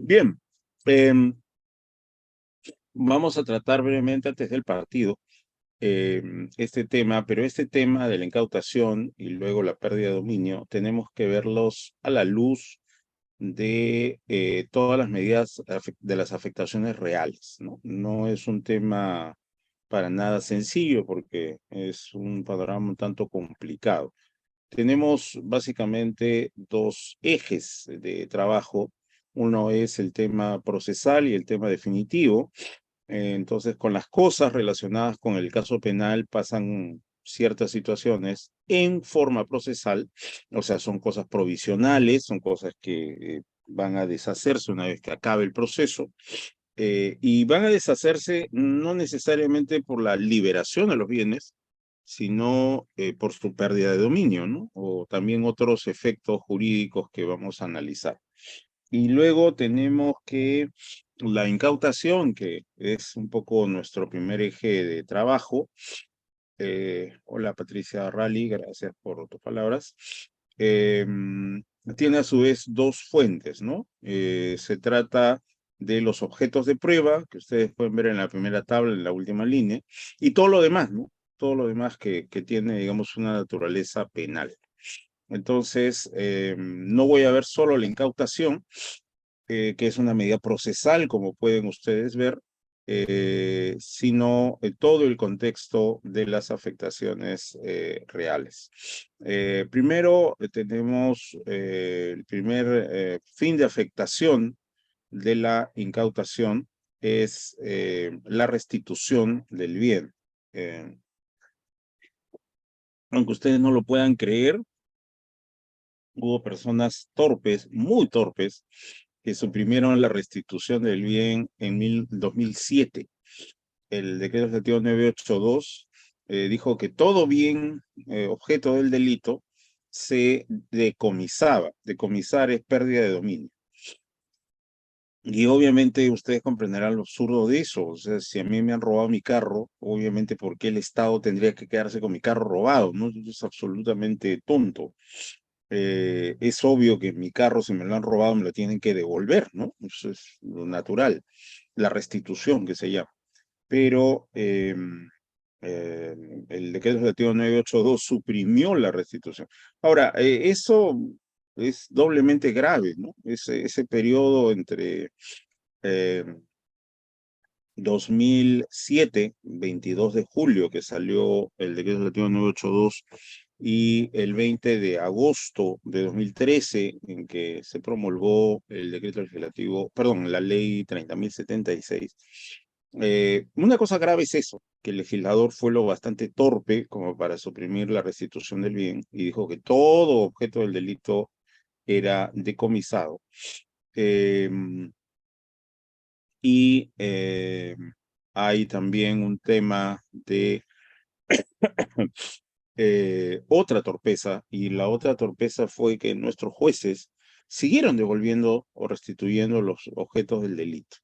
Bien, em, vamos a tratar brevemente antes del partido este tema, pero este tema de la incautación y luego la pérdida de dominio, tenemos que verlos a la luz de todas las medidas de las afectaciones reales, ¿no? No es un tema para nada sencillo porque es un panorama un tanto complicado. Tenemos básicamente dos ejes de trabajo. Uno es el tema procesal y el tema definitivo. Entonces, con las cosas relacionadas con el caso penal pasan ciertas situaciones en forma procesal, o sea, son cosas provisionales, son cosas que van a deshacerse una vez que acabe el proceso, y van a deshacerse no necesariamente por la liberación de los bienes, sino por su pérdida de dominio, ¿no? O también otros efectos jurídicos que vamos a analizar. Y luego tenemos que la incautación, que es un poco nuestro primer eje de trabajo. Hola Patricia Rally, gracias por tus palabras. Tiene a su vez dos fuentes, ¿no? Se trata de los objetos de prueba, que ustedes pueden ver en la primera tabla, en la última línea, y todo lo demás, ¿no? Todo lo demás que tiene, digamos, una naturaleza penal. Entonces, no voy a ver solo la incautación, que es una medida procesal, como pueden ustedes ver, sino todo el contexto de las afectaciones reales. Primero, tenemos el primer fin de afectación de la incautación, es la restitución del bien. Aunque ustedes no lo puedan creer, hubo personas torpes, muy torpes, que suprimieron la restitución del bien en 2007. El decreto legislativo 982 dijo que todo bien objeto del delito se decomisaba. Decomisar es pérdida de dominio. Y obviamente ustedes comprenderán lo absurdo de eso. O sea, si a mí me han robado mi carro, obviamente, ¿por qué el Estado tendría que quedarse con mi carro robado? ¿No? Eso es absolutamente tonto. Es obvio que mi carro, si me lo han robado, me lo tienen que devolver, ¿no? Eso es lo natural, la restitución que se llama. Pero el decreto legislativo 982 suprimió la restitución. Ahora, eso es doblemente grave, ¿no? Ese periodo entre eh, 2007, 22 de julio, que salió el decreto legislativo 982, y el 20 de agosto de 2013, en que se promulgó el decreto legislativo, perdón, la ley 30.076. Una cosa grave es eso, que el legislador fue lo bastante torpe como para suprimir la restitución del bien y dijo que todo objeto del delito era decomisado. Eh, y hay también un tema de otra torpeza, y la otra torpeza fue que nuestros jueces siguieron devolviendo o restituyendo los objetos del delito.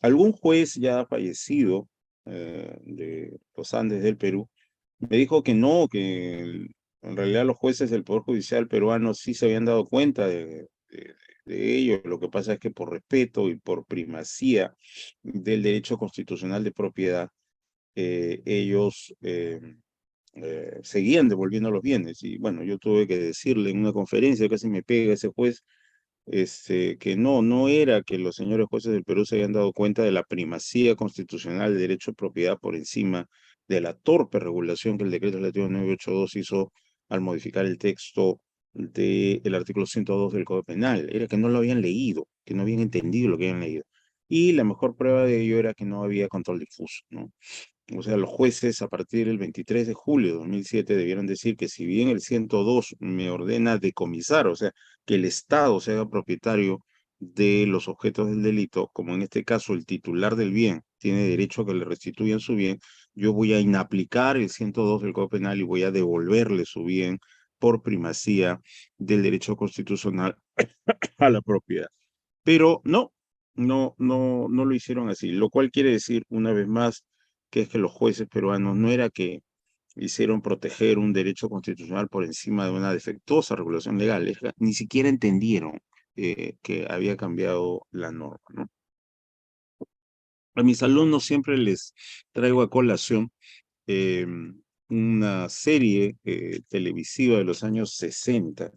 Algún juez ya fallecido de los Andes del Perú me dijo que no, que en realidad los jueces del Poder Judicial peruano sí se habían dado cuenta de ello. Lo que pasa es que por respeto y por primacía del derecho constitucional de propiedad, ellos seguían devolviendo los bienes. Y bueno, yo tuve que decirle en una conferencia, casi me pega ese juez, que no era que los señores jueces del Perú se habían dado cuenta de la primacía constitucional del derecho de propiedad por encima de la torpe regulación que el decreto legislativo 982 hizo al modificar el texto del artículo 102 del Código Penal. Era que no lo habían leído, que no habían entendido lo que habían leído. Y la mejor prueba de ello era que no había control difuso, ¿no? O sea, los jueces a partir del 23 de julio de 2007 debieron decir que si bien el 102 me ordena decomisar, o sea, que el Estado se haga propietario de los objetos del delito, como en este caso el titular del bien tiene derecho a que le restituyan su bien, yo voy a inaplicar el 102 del Código Penal y voy a devolverle su bien por primacía del derecho constitucional a la propiedad. Pero no lo hicieron así, lo cual quiere decir, una vez más, que es que los jueces peruanos no era que hicieron proteger un derecho constitucional por encima de una defectuosa regulación legal, ni siquiera entendieron que había cambiado la norma, ¿no? A mis alumnos siempre les traigo a colación eh, una serie televisiva de los años 60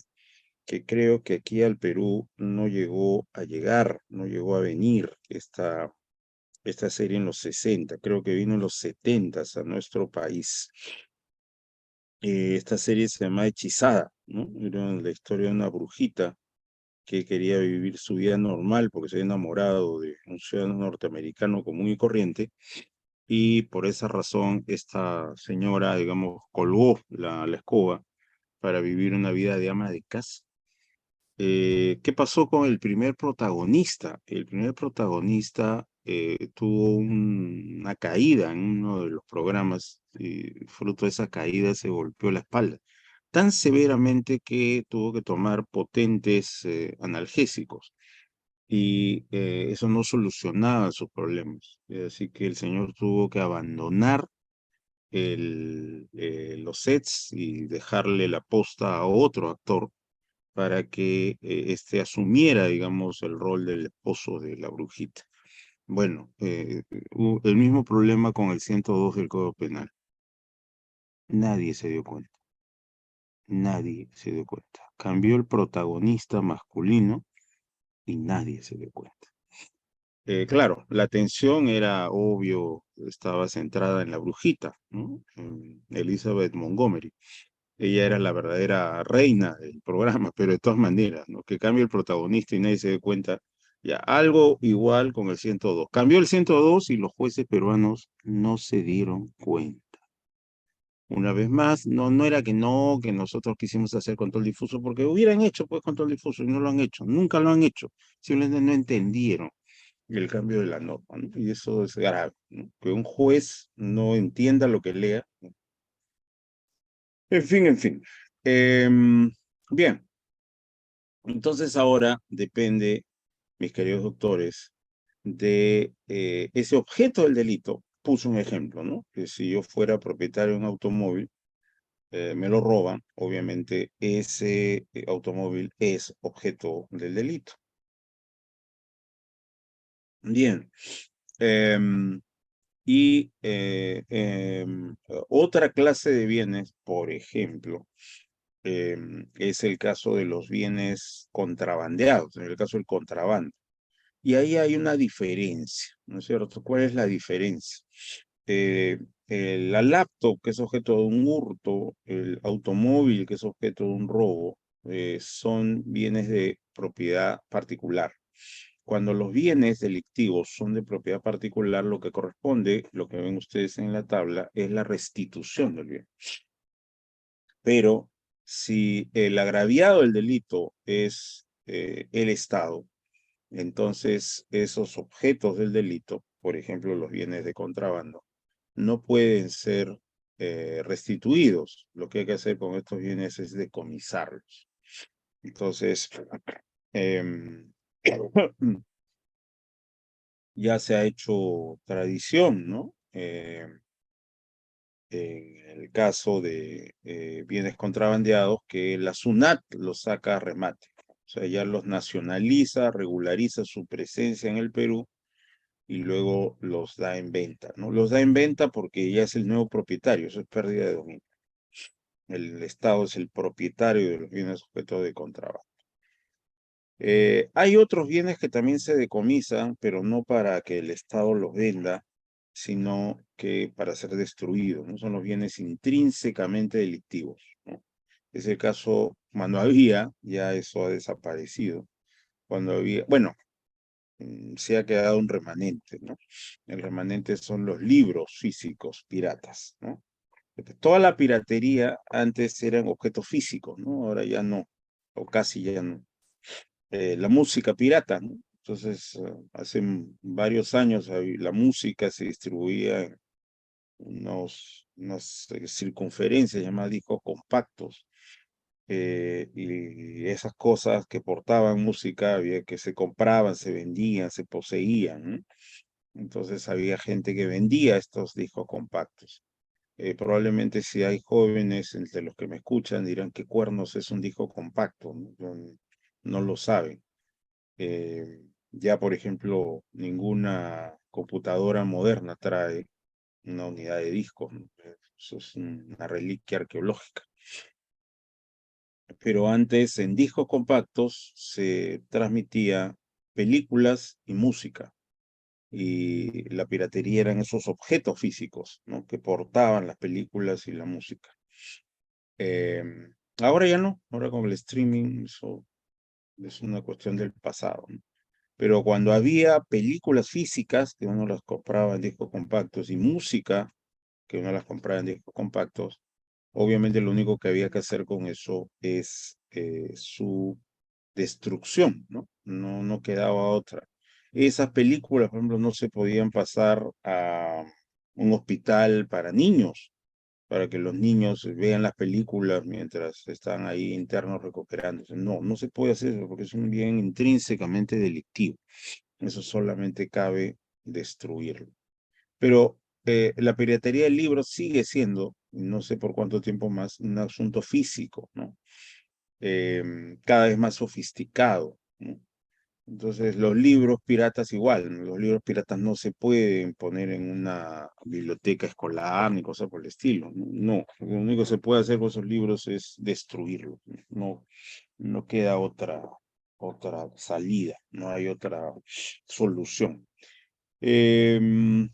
que creo que aquí al Perú no llegó a llegar, no llegó a venir esta serie en los 60, creo que vino en los 70 a nuestro país. Esta serie se llama Hechizada, ¿no? Era la historia de una brujita que quería vivir su vida normal porque se había enamorado de un ciudadano norteamericano común y corriente, y por esa razón esta señora, digamos, colgó la escoba para vivir una vida de ama de casa. ¿Qué pasó con el primer protagonista? El primer protagonista tuvo una caída en uno de los programas y fruto de esa caída se golpeó la espalda tan severamente que tuvo que tomar potentes analgésicos y eso no solucionaba sus problemas. Así que el señor tuvo que abandonar los sets y dejarle la posta a otro actor para que éste asumiera, digamos, el rol del esposo de la brujita. Bueno, hubo el mismo problema con el 102 del Código Penal. Nadie se dio cuenta, nadie se dio cuenta. Cambió el protagonista masculino y nadie se dio cuenta. Claro, la atención era obvio, estaba centrada en la brujita, ¿no? En Elizabeth Montgomery. Ella era la verdadera reina del programa, pero de todas maneras, ¿no? Que cambie el protagonista y nadie se dé cuenta. Ya, algo igual con el 102. Cambió el 102 y los jueces peruanos no se dieron cuenta. Una vez más, no era que nosotros quisimos hacer control difuso, porque hubieran hecho pues control difuso y no lo han hecho, nunca lo han hecho, simplemente no entendieron el cambio de la norma, ¿no? Y eso es grave, ¿no? Que un juez no entienda lo que lea, ¿no? En fin, en fin. Bien, entonces ahora depende, mis queridos doctores, de ese objeto del delito. Puse un ejemplo, ¿no? Que si yo fuera propietario de un automóvil, me lo roban, obviamente ese automóvil es objeto del delito. Bien. em, y otra clase de bienes, por ejemplo, es el caso de los bienes contrabandeados, en el caso del contrabando. Y ahí hay una diferencia, ¿no es cierto? ¿Cuál es la diferencia? Eh, la laptop, que es objeto de un hurto, el automóvil, que es objeto de un robo, son bienes de propiedad particular. Cuando los bienes delictivos son de propiedad particular, lo que corresponde, lo que ven ustedes en la tabla, es la restitución del bien. Pero si el agraviado del delito es el Estado, entonces esos objetos del delito, por ejemplo los bienes de contrabando, no pueden ser restituidos. Lo que hay que hacer con estos bienes es decomisarlos. Entonces, em, ya se ha hecho tradición, ¿no? En el caso de bienes contrabandeados, que la SUNAT los saca a remate. O sea, ya los nacionaliza, regulariza su presencia en el Perú y luego los da en venta, ¿no? Los da en venta porque ya es el nuevo propietario, eso es pérdida de dominio. El Estado es el propietario de los bienes sujetos de contrabando. Hay otros bienes que también se decomisan, pero no para que el Estado los venda, sino que para ser destruidos, ¿no? Son los bienes intrínsecamente delictivos, ¿no? Es el caso cuando había, ya eso ha desaparecido. Cuando había, bueno, se ha quedado un remanente, ¿no? El remanente son los libros físicos piratas, ¿no? Toda la piratería antes eran objetos físicos, ¿no? Ahora ya no, o casi ya no. La música pirata, ¿no? Entonces, hace varios años la música se distribuía en unas circunferencias llamadas discos compactos, y esas cosas que portaban música había que se compraban, se vendían, se poseían, ¿no? Entonces había gente que vendía estos discos compactos. Probablemente si hay jóvenes entre los que me escuchan dirán que Cuernos es un disco compacto, ¿no? No lo saben. Ya, por ejemplo, ninguna computadora moderna trae una unidad de discos, ¿no? Eso es una reliquia arqueológica. Pero antes en discos compactos se transmitía películas y música. Y la piratería eran esos objetos físicos, ¿no? Que portaban las películas y la música. Ahora ya no, ahora con el streaming eso es una cuestión del pasado, ¿no? Pero cuando había películas físicas, que uno las compraba en discos compactos, y música, que uno las compraba en discos compactos, obviamente lo único que había que hacer con eso es su destrucción, ¿no? No quedaba otra. Esas películas, por ejemplo, no se podían pasar a un hospital para niños, para que los niños vean las películas mientras están ahí internos recuperándose. No se puede hacer eso porque es un bien intrínsecamente delictivo. Eso solamente cabe destruirlo. Pero la piratería del libro sigue siendo, no sé por cuánto tiempo más, un asunto físico, ¿no? Cada vez más sofisticado, ¿no? Entonces, los libros piratas igual, ¿no? Los libros piratas no se pueden poner en una biblioteca escolar ni cosas por el estilo, ¿no? No, lo único que se puede hacer con esos libros es destruirlos, ¿no? No queda otra salida, no hay otra solución. Em,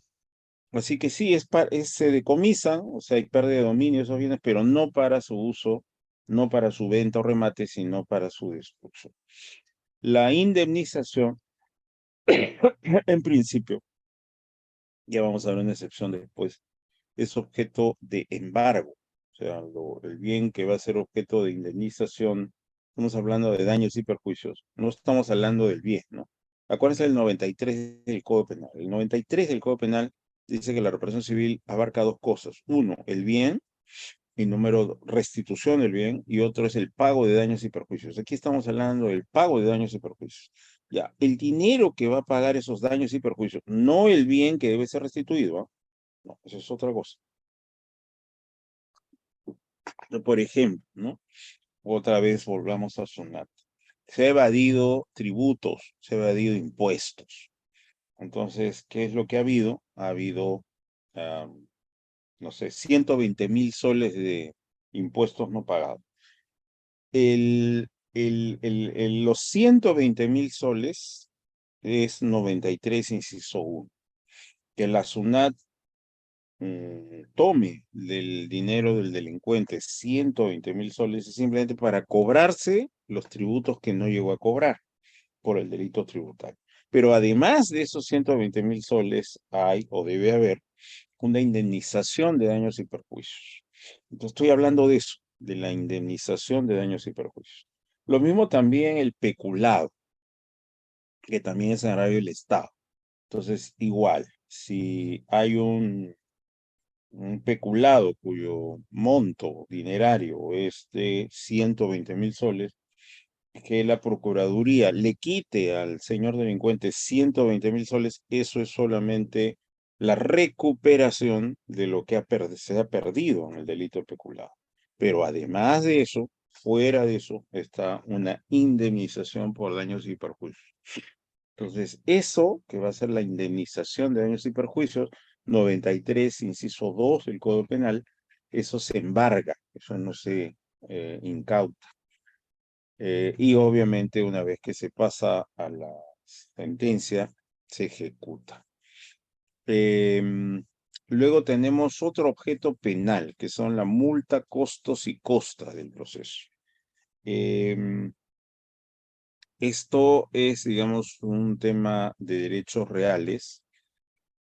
Así que sí, se decomisan, o sea, hay pérdida de dominio de esos bienes, pero no para su uso, no para su venta o remate, sino para su destrucción. La indemnización, en principio, ya vamos a ver una excepción después, es objeto de embargo. O sea, el bien que va a ser objeto de indemnización, estamos hablando de daños y perjuicios, no estamos hablando del bien, ¿no? Acuérdense del 93 del Código Penal. El 93 del Código Penal dice que la reparación civil abarca dos cosas. Uno, el bien, y número, restitución del bien, y otro es el pago de daños y perjuicios. Aquí estamos hablando del pago de daños y perjuicios. Ya, el dinero que va a pagar esos daños y perjuicios, no el bien que debe ser restituido, ¿ah? No, eso es otra cosa. Por ejemplo, ¿no? Otra vez volvamos a sonar. Se ha evadido tributos, se ha evadido impuestos. Entonces, ¿qué es lo que ha habido? Ha habido, ah, no sé, 120.000 soles de impuestos no pagados. Los 120.000 soles es 93, inciso 1. Que la SUNAT tome del dinero del delincuente 120.000 soles es simplemente para cobrarse los tributos que no llegó a cobrar por el delito tributario. Pero además de esos 120.000 soles hay o debe haber una indemnización de daños y perjuicios. Entonces estoy hablando de eso, de la indemnización de daños y perjuicios. Lo mismo también el peculado, que también es agravio del Estado. Entonces, igual, si hay un peculado cuyo monto dinerario es de 120.000 soles, que la Procuraduría le quite al señor delincuente 120.000 soles, eso es solamente la recuperación de lo que se ha perdido en el delito de peculado. Pero además de eso, fuera de eso, está una indemnización por daños y perjuicios. Entonces, eso que va a ser la indemnización de daños y perjuicios, 93, inciso 2 del Código Penal, eso se embarga, eso no se incauta. Y obviamente una vez que se pasa a la sentencia, se ejecuta. Luego tenemos otro objeto penal, que son la multa, costos y costas del proceso. Esto es, digamos, un tema de derechos reales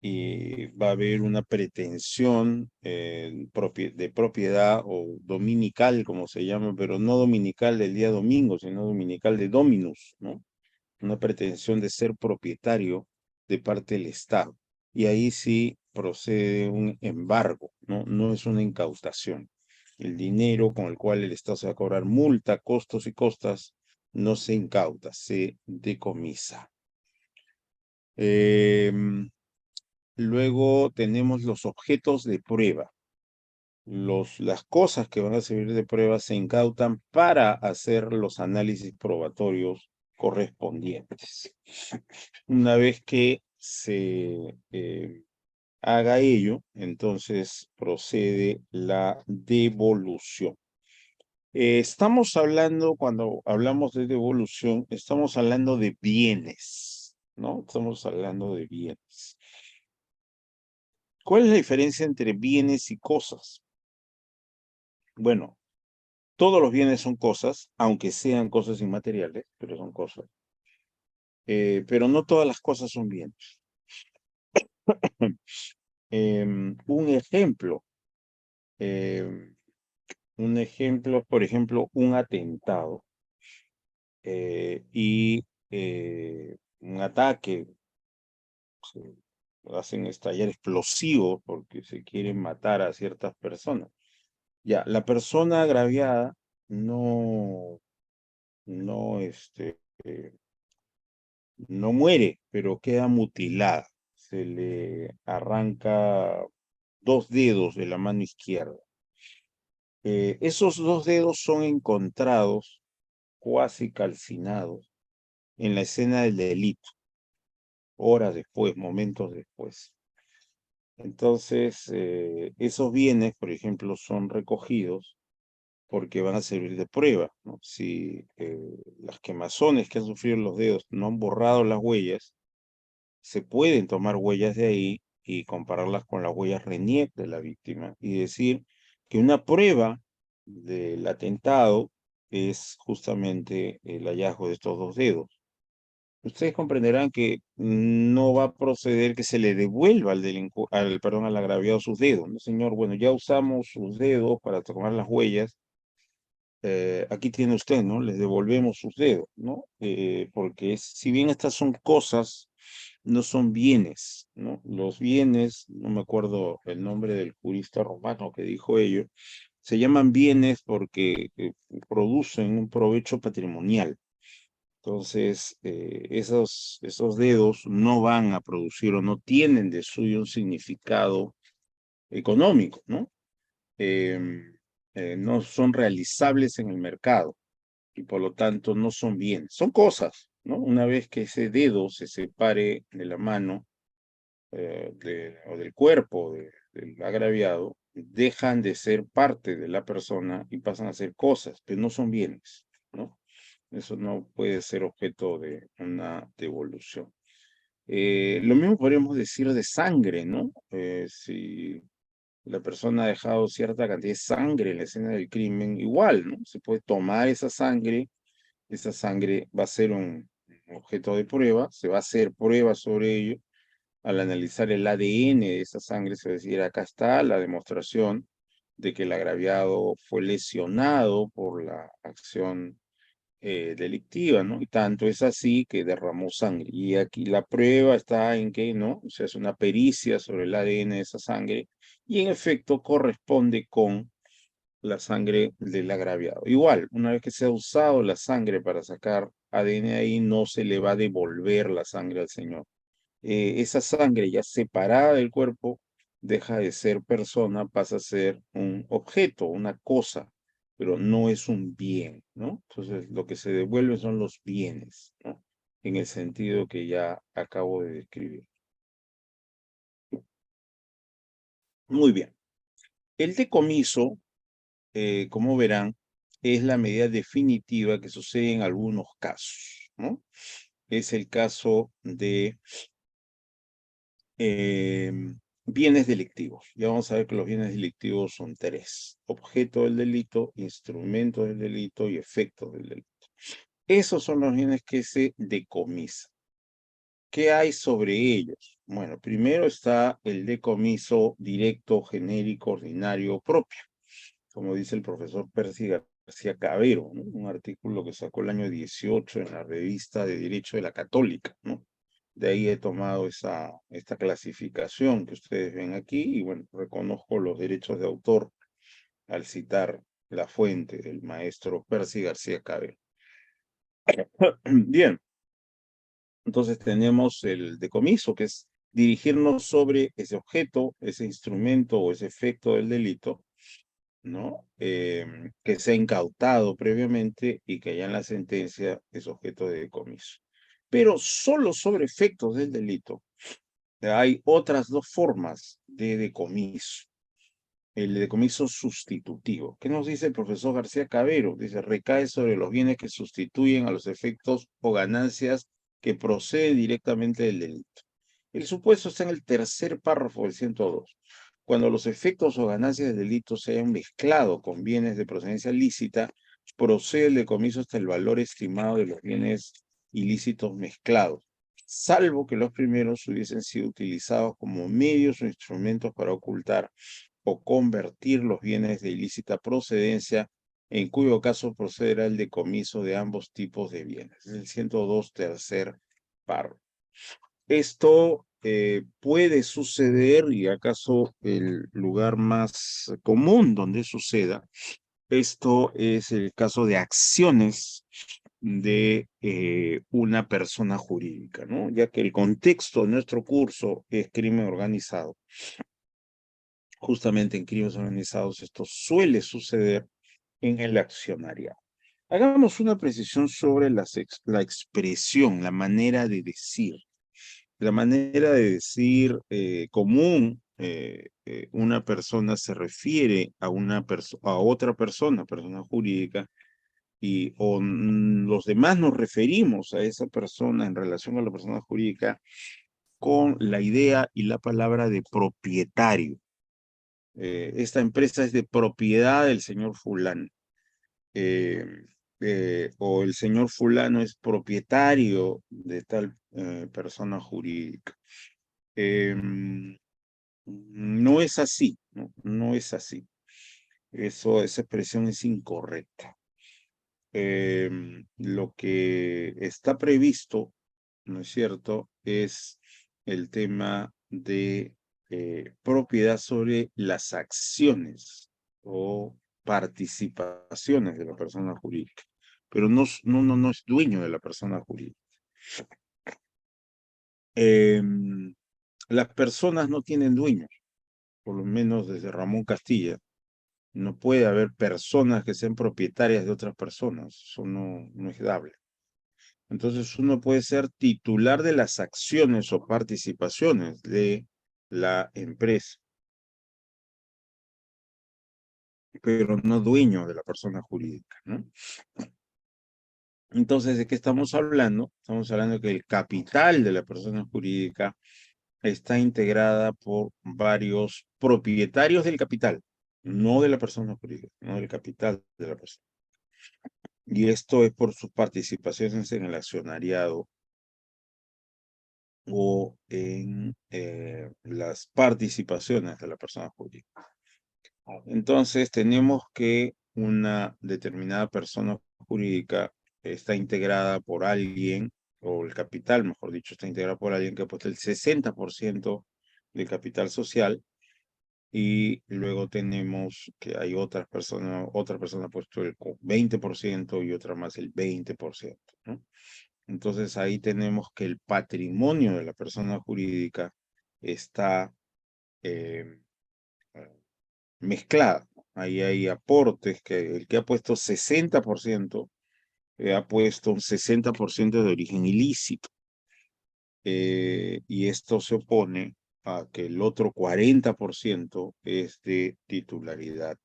y va a haber una pretensión de propiedad o dominical, como se llama, pero no dominical del día domingo, sino dominical de dominus, ¿no? Una pretensión de ser propietario de parte del Estado. Y ahí sí procede un embargo, ¿no? No es una incautación. El dinero con el cual el Estado se va a cobrar multa, costos y costas no se incauta, se decomisa. Luego tenemos los objetos de prueba. Las cosas que van a servir de prueba se incautan para hacer los análisis probatorios correspondientes. Una vez que se haga ello, entonces procede la devolución. Estamos hablando, cuando hablamos de devolución, estamos hablando de bienes, ¿no? Estamos hablando de bienes. ¿Cuál es la diferencia entre bienes y cosas? Bueno, todos los bienes son cosas, aunque sean cosas inmateriales, pero son cosas. Pero no todas las cosas son bienes. Un ejemplo, em, por ejemplo, un atentado y un ataque, se hacen estallar explosivos porque se quieren matar a ciertas personas. Ya, la persona agraviada no, no, no muere, pero queda mutilada. Se le arranca 2 dedos de la mano izquierda. Esos 2 dedos son encontrados cuasi calcinados en la escena del delito, horas después, momentos después. Entonces, esos bienes, por ejemplo, son recogidos porque van a servir de prueba, ¿no? Si las quemazones que han sufrido los dedos no han borrado las huellas, se pueden tomar huellas de ahí y compararlas con las huellas RENIEC de la víctima y decir que una prueba del atentado es justamente el hallazgo de estos 2 dedos. Ustedes comprenderán que no va a proceder que se le devuelva al agraviado sus dedos, ¿no, señor? Bueno, ya usamos sus dedos para tomar las huellas. Aquí tiene usted, ¿no? Les devolvemos sus dedos, ¿no? Porque si bien estas son cosas, no son bienes, ¿no? Los bienes, no me acuerdo el nombre del jurista romano que dijo ello, se llaman bienes porque producen un provecho patrimonial. Entonces, esos dedos no van a producir o no tienen de suyo un significado económico, ¿no? No son realizables en el mercado y por lo tanto no son bienes, son cosas, ¿no? Una vez que ese dedo se separe de la mano o del cuerpo del agraviado, dejan de ser parte de la persona y pasan a ser cosas, pero no son bienes, ¿no? Eso no puede ser objeto de una devolución. Lo mismo podríamos decir de sangre, ¿no? Si la persona ha dejado cierta cantidad de sangre en la escena del crimen, igual, ¿no? Se puede tomar esa sangre va a ser un objeto de prueba, se va a hacer prueba sobre ello. Al analizar el ADN de esa sangre, se va a decir, acá está la demostración de que el agraviado fue lesionado por la acción delictiva, ¿no? Y tanto es así que derramó sangre. Y aquí la prueba está en que, ¿no? Se hace una pericia sobre el ADN de esa sangre y en efecto corresponde con la sangre del agraviado. Igual, una vez que se ha usado la sangre para sacar ADN ahí, no se le va a devolver la sangre al señor. Esa sangre ya separada del cuerpo deja de ser persona, pasa a ser un objeto, una cosa, pero no es un bien, ¿no? Entonces, lo que se devuelve son los bienes, ¿no? En el sentido que ya acabo de describir. Muy bien. El decomiso, como verán, es la medida definitiva que sucede en algunos casos, ¿no? Es el caso de bienes delictivos. Ya vamos a ver que los bienes delictivos son 3: objeto del delito, instrumento del delito y efecto del delito. Esos son los bienes que se decomisan. ¿Qué hay sobre ellos? Bueno, primero está el decomiso directo, genérico, ordinario, propio, como dice el profesor Percy García Cabero, ¿no? Un artículo que sacó el año 18 en la revista de Derecho de la Católica, ¿no? De ahí he tomado esta clasificación que ustedes ven aquí y bueno, reconozco los derechos de autor al citar la fuente del maestro Percy García Cabero. Bien, entonces tenemos el decomiso, que es dirigirnos sobre ese objeto, ese instrumento o ese efecto del delito ¿no? Que sea incautado previamente y que ya en la sentencia es objeto de decomiso. Pero solo sobre efectos del delito hay otras dos formas de decomiso. El decomiso sustitutivo. ¿Qué nos dice el profesor García Cabero? Dice, recae sobre los bienes que sustituyen a los efectos o ganancias que proceden directamente del delito. El supuesto está en el tercer párrafo del 102. Cuando los efectos o ganancias del delito se hayan mezclado con bienes de procedencia lícita, procede el decomiso hasta el valor estimado de los bienes ilícitos mezclados, salvo que los primeros hubiesen sido utilizados como medios o instrumentos para ocultar o convertir los bienes de ilícita procedencia, en cuyo caso procederá el decomiso de ambos tipos de bienes. Es el 102, tercer párrafo. Esto puede suceder, y acaso el lugar más común donde suceda, esto es el caso de acciones de una persona jurídica, ¿no? Ya que el contexto de nuestro curso es crimen organizado. Justamente en crímenes organizados esto suele suceder en el accionariado. Hagamos una precisión sobre la expresión, la manera de decir. La manera de decir común, una persona se refiere a, a otra persona jurídica, y los demás nos referimos a esa persona en relación a la persona jurídica con la idea y la palabra de propietario. Esta empresa es de propiedad del señor fulano. O el señor fulano es propietario de tal persona jurídica. No es así, ¿no? No es así. Esa expresión es incorrecta. Lo que está previsto, ¿no es cierto?, es el tema de propiedad sobre las acciones o participaciones de la persona jurídica, pero no es dueño de la persona jurídica. Las personas no tienen dueños, por lo menos desde Ramón Castilla. No puede haber personas que sean propietarias de otras personas, eso no es dable. Entonces uno puede ser titular de las acciones o participaciones de la empresa, pero no dueño de la persona jurídica, ¿no? Entonces, ¿de qué estamos hablando? Estamos hablando que el capital de la persona jurídica está integrada por varios propietarios del capital, no de la persona jurídica, no del capital de la persona. Y esto es por sus participaciones en el accionariado o en las participaciones de la persona jurídica. Entonces, tenemos que una determinada persona jurídica está integrada por alguien, o el capital, mejor dicho, está integrada por alguien que ha puesto el 60% del capital social, y luego tenemos que hay otra persona ha puesto el 20% y otra más el 20%, ¿no? Entonces ahí tenemos que el patrimonio de la persona jurídica está mezclado. Ahí hay aportes que el que ha puesto 60% ha puesto un 60% de origen ilícito. Y esto se opone a que el otro 40% es de titularidad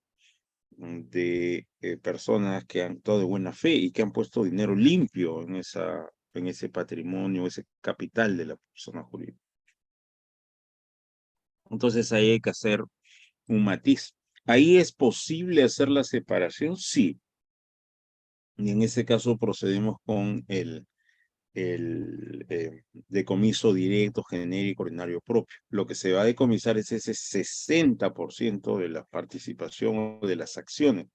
de personas que han actuado de buena fe y que han puesto dinero limpio en ese patrimonio, ese capital de la persona jurídica. Entonces ahí hay que hacer un matiz. ¿Ahí es posible hacer la separación? Sí. Y en ese caso procedemos con el decomiso directo, genérico, ordinario propio. Lo que se va a decomisar es ese 60% de la participación o de las acciones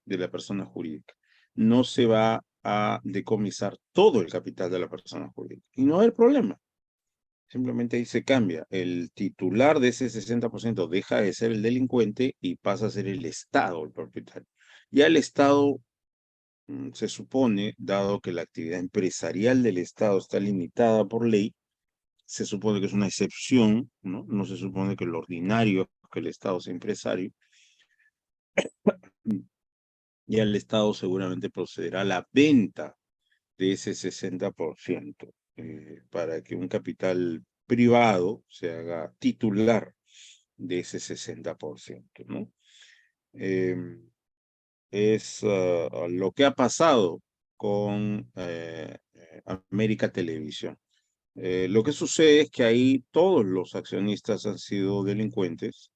de la persona jurídica. No se va a decomisar todo el capital de la persona jurídica. Y no hay problema. Simplemente ahí se cambia. El titular de ese 60% deja de ser el delincuente y pasa a ser el Estado el propietario. Ya el Estado se supone, dado que la actividad empresarial del Estado está limitada por ley, se supone que es una excepción, ¿no? No se supone que lo ordinario es que el Estado sea empresario. y el Estado seguramente procederá a la venta de ese 60% para que un capital privado se haga titular de ese 60%, ¿no? Es lo que ha pasado con América Televisión. Lo que sucede es que ahí todos los accionistas han sido delincuentes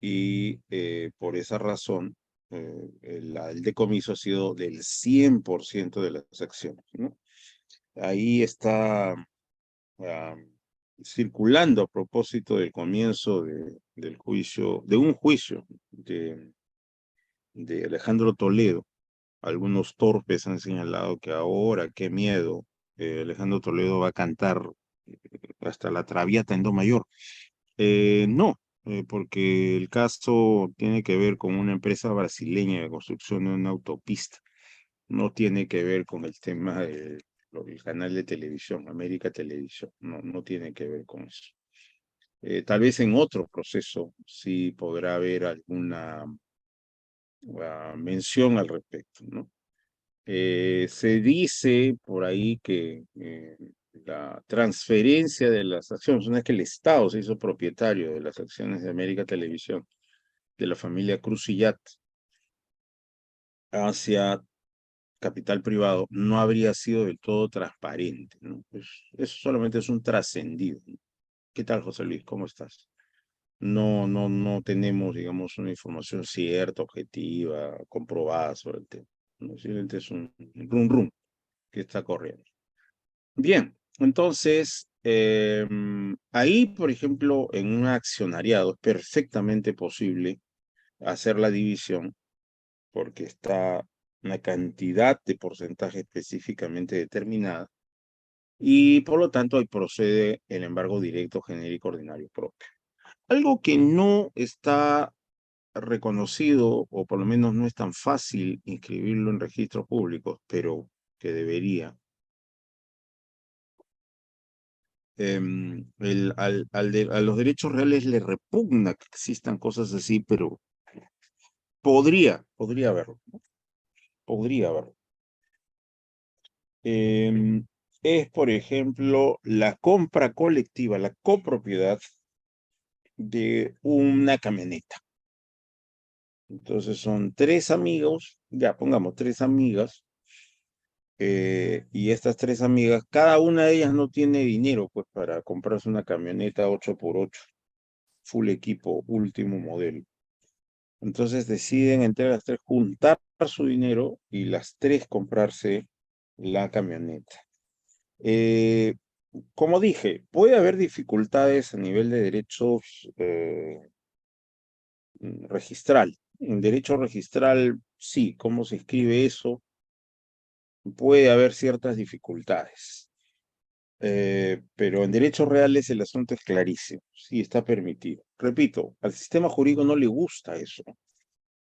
y por esa razón el decomiso ha sido del 100% de las acciones, ¿no? Ahí está ah, circulando a propósito del comienzo del juicio, de un juicio de Alejandro Toledo. Algunos torpes han señalado que ahora, qué miedo, Alejandro Toledo va a cantar hasta la Traviata en Do mayor. No, porque el caso tiene que ver con una empresa brasileña de construcción de una autopista. No tiene que ver con el tema del canal de televisión, América Televisión. No, no tiene que ver con eso. Tal vez en otro proceso sí podrá haber alguna mención al respecto, ¿no? Se dice por ahí que la transferencia de las acciones, una vez que el Estado se hizo propietario de las acciones de América Televisión, de la familia Cruzillat, hacia capital privado, no habría sido del todo transparente, ¿no? Pues eso solamente es un trascendido, ¿no? ¿Qué tal, José Luis? ¿Cómo estás? No tenemos, digamos, una información cierta, objetiva, comprobada sobre el tema, ¿no? Simplemente es un rum rum que está corriendo. Bien, entonces, ahí, por ejemplo, en un accionariado es perfectamente posible hacer la división porque está una cantidad de porcentaje específicamente determinada y por lo tanto ahí procede el embargo directo genérico ordinario propio. Algo que no está reconocido o por lo menos no es tan fácil inscribirlo en registros públicos, pero que debería a los derechos reales le repugna que existan cosas así, pero podría haberlo, ¿no? Podría haberlo. Es, por ejemplo, la compra colectiva, la copropiedad de una camioneta. Entonces son tres amigos, ya pongamos tres amigas, y estas tres amigas, cada una de ellas no tiene dinero pues para comprarse una camioneta 8x8 full equipo, último modelo. Entonces deciden entre las tres juntar su dinero y las tres comprarse la camioneta. Eh, como dije, puede haber dificultades a nivel de derechos registral. En derecho registral, sí, cómo se escribe eso, puede haber ciertas dificultades. Pero en derechos reales el asunto es clarísimo, sí está permitido. Repito, al sistema jurídico no le gusta eso.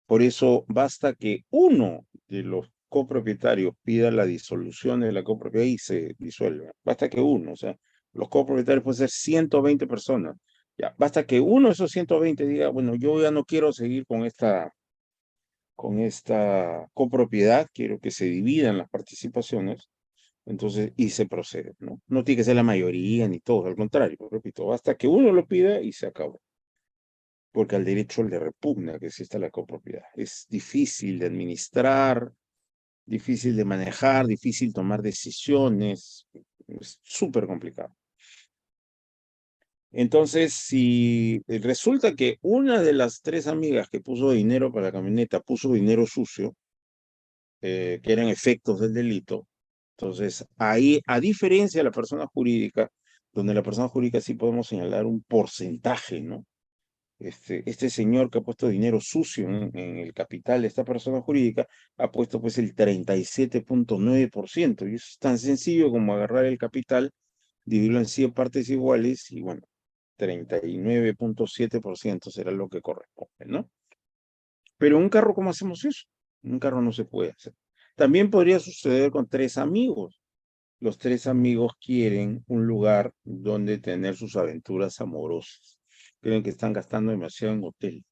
Por eso basta que uno de los copropietarios pida la disolución de la copropiedad y se disuelva. Basta que uno, o sea, los copropietarios pueden ser 120 personas. Ya, basta que uno de esos 120 diga, bueno, yo ya no quiero seguir con esta copropiedad, quiero que se dividan las participaciones, entonces, y se procede, ¿no? No tiene que ser la mayoría ni todo, al contrario, repito, basta que uno lo pida y se acabó porque al derecho le repugna que exista la copropiedad. Es difícil de administrar, difícil de manejar, difícil tomar decisiones, es súper complicado. Entonces, si resulta que una de las tres amigas que puso dinero para la camioneta puso dinero sucio, que eran efectos del delito, entonces ahí, a diferencia de la persona jurídica, donde la persona jurídica sí podemos señalar un porcentaje, ¿no? Este señor que ha puesto dinero sucio en el capital de esta persona jurídica ha puesto pues el 37.9%. Y eso es tan sencillo como agarrar el capital, dividirlo en 100 partes iguales y bueno, 39.7% será lo que corresponde, ¿no? Pero un carro, ¿cómo hacemos eso? Un carro no se puede hacer. También podría suceder con tres amigos. Los tres amigos quieren un lugar donde tener sus aventuras amorosas. Creen que están gastando demasiado en hotel.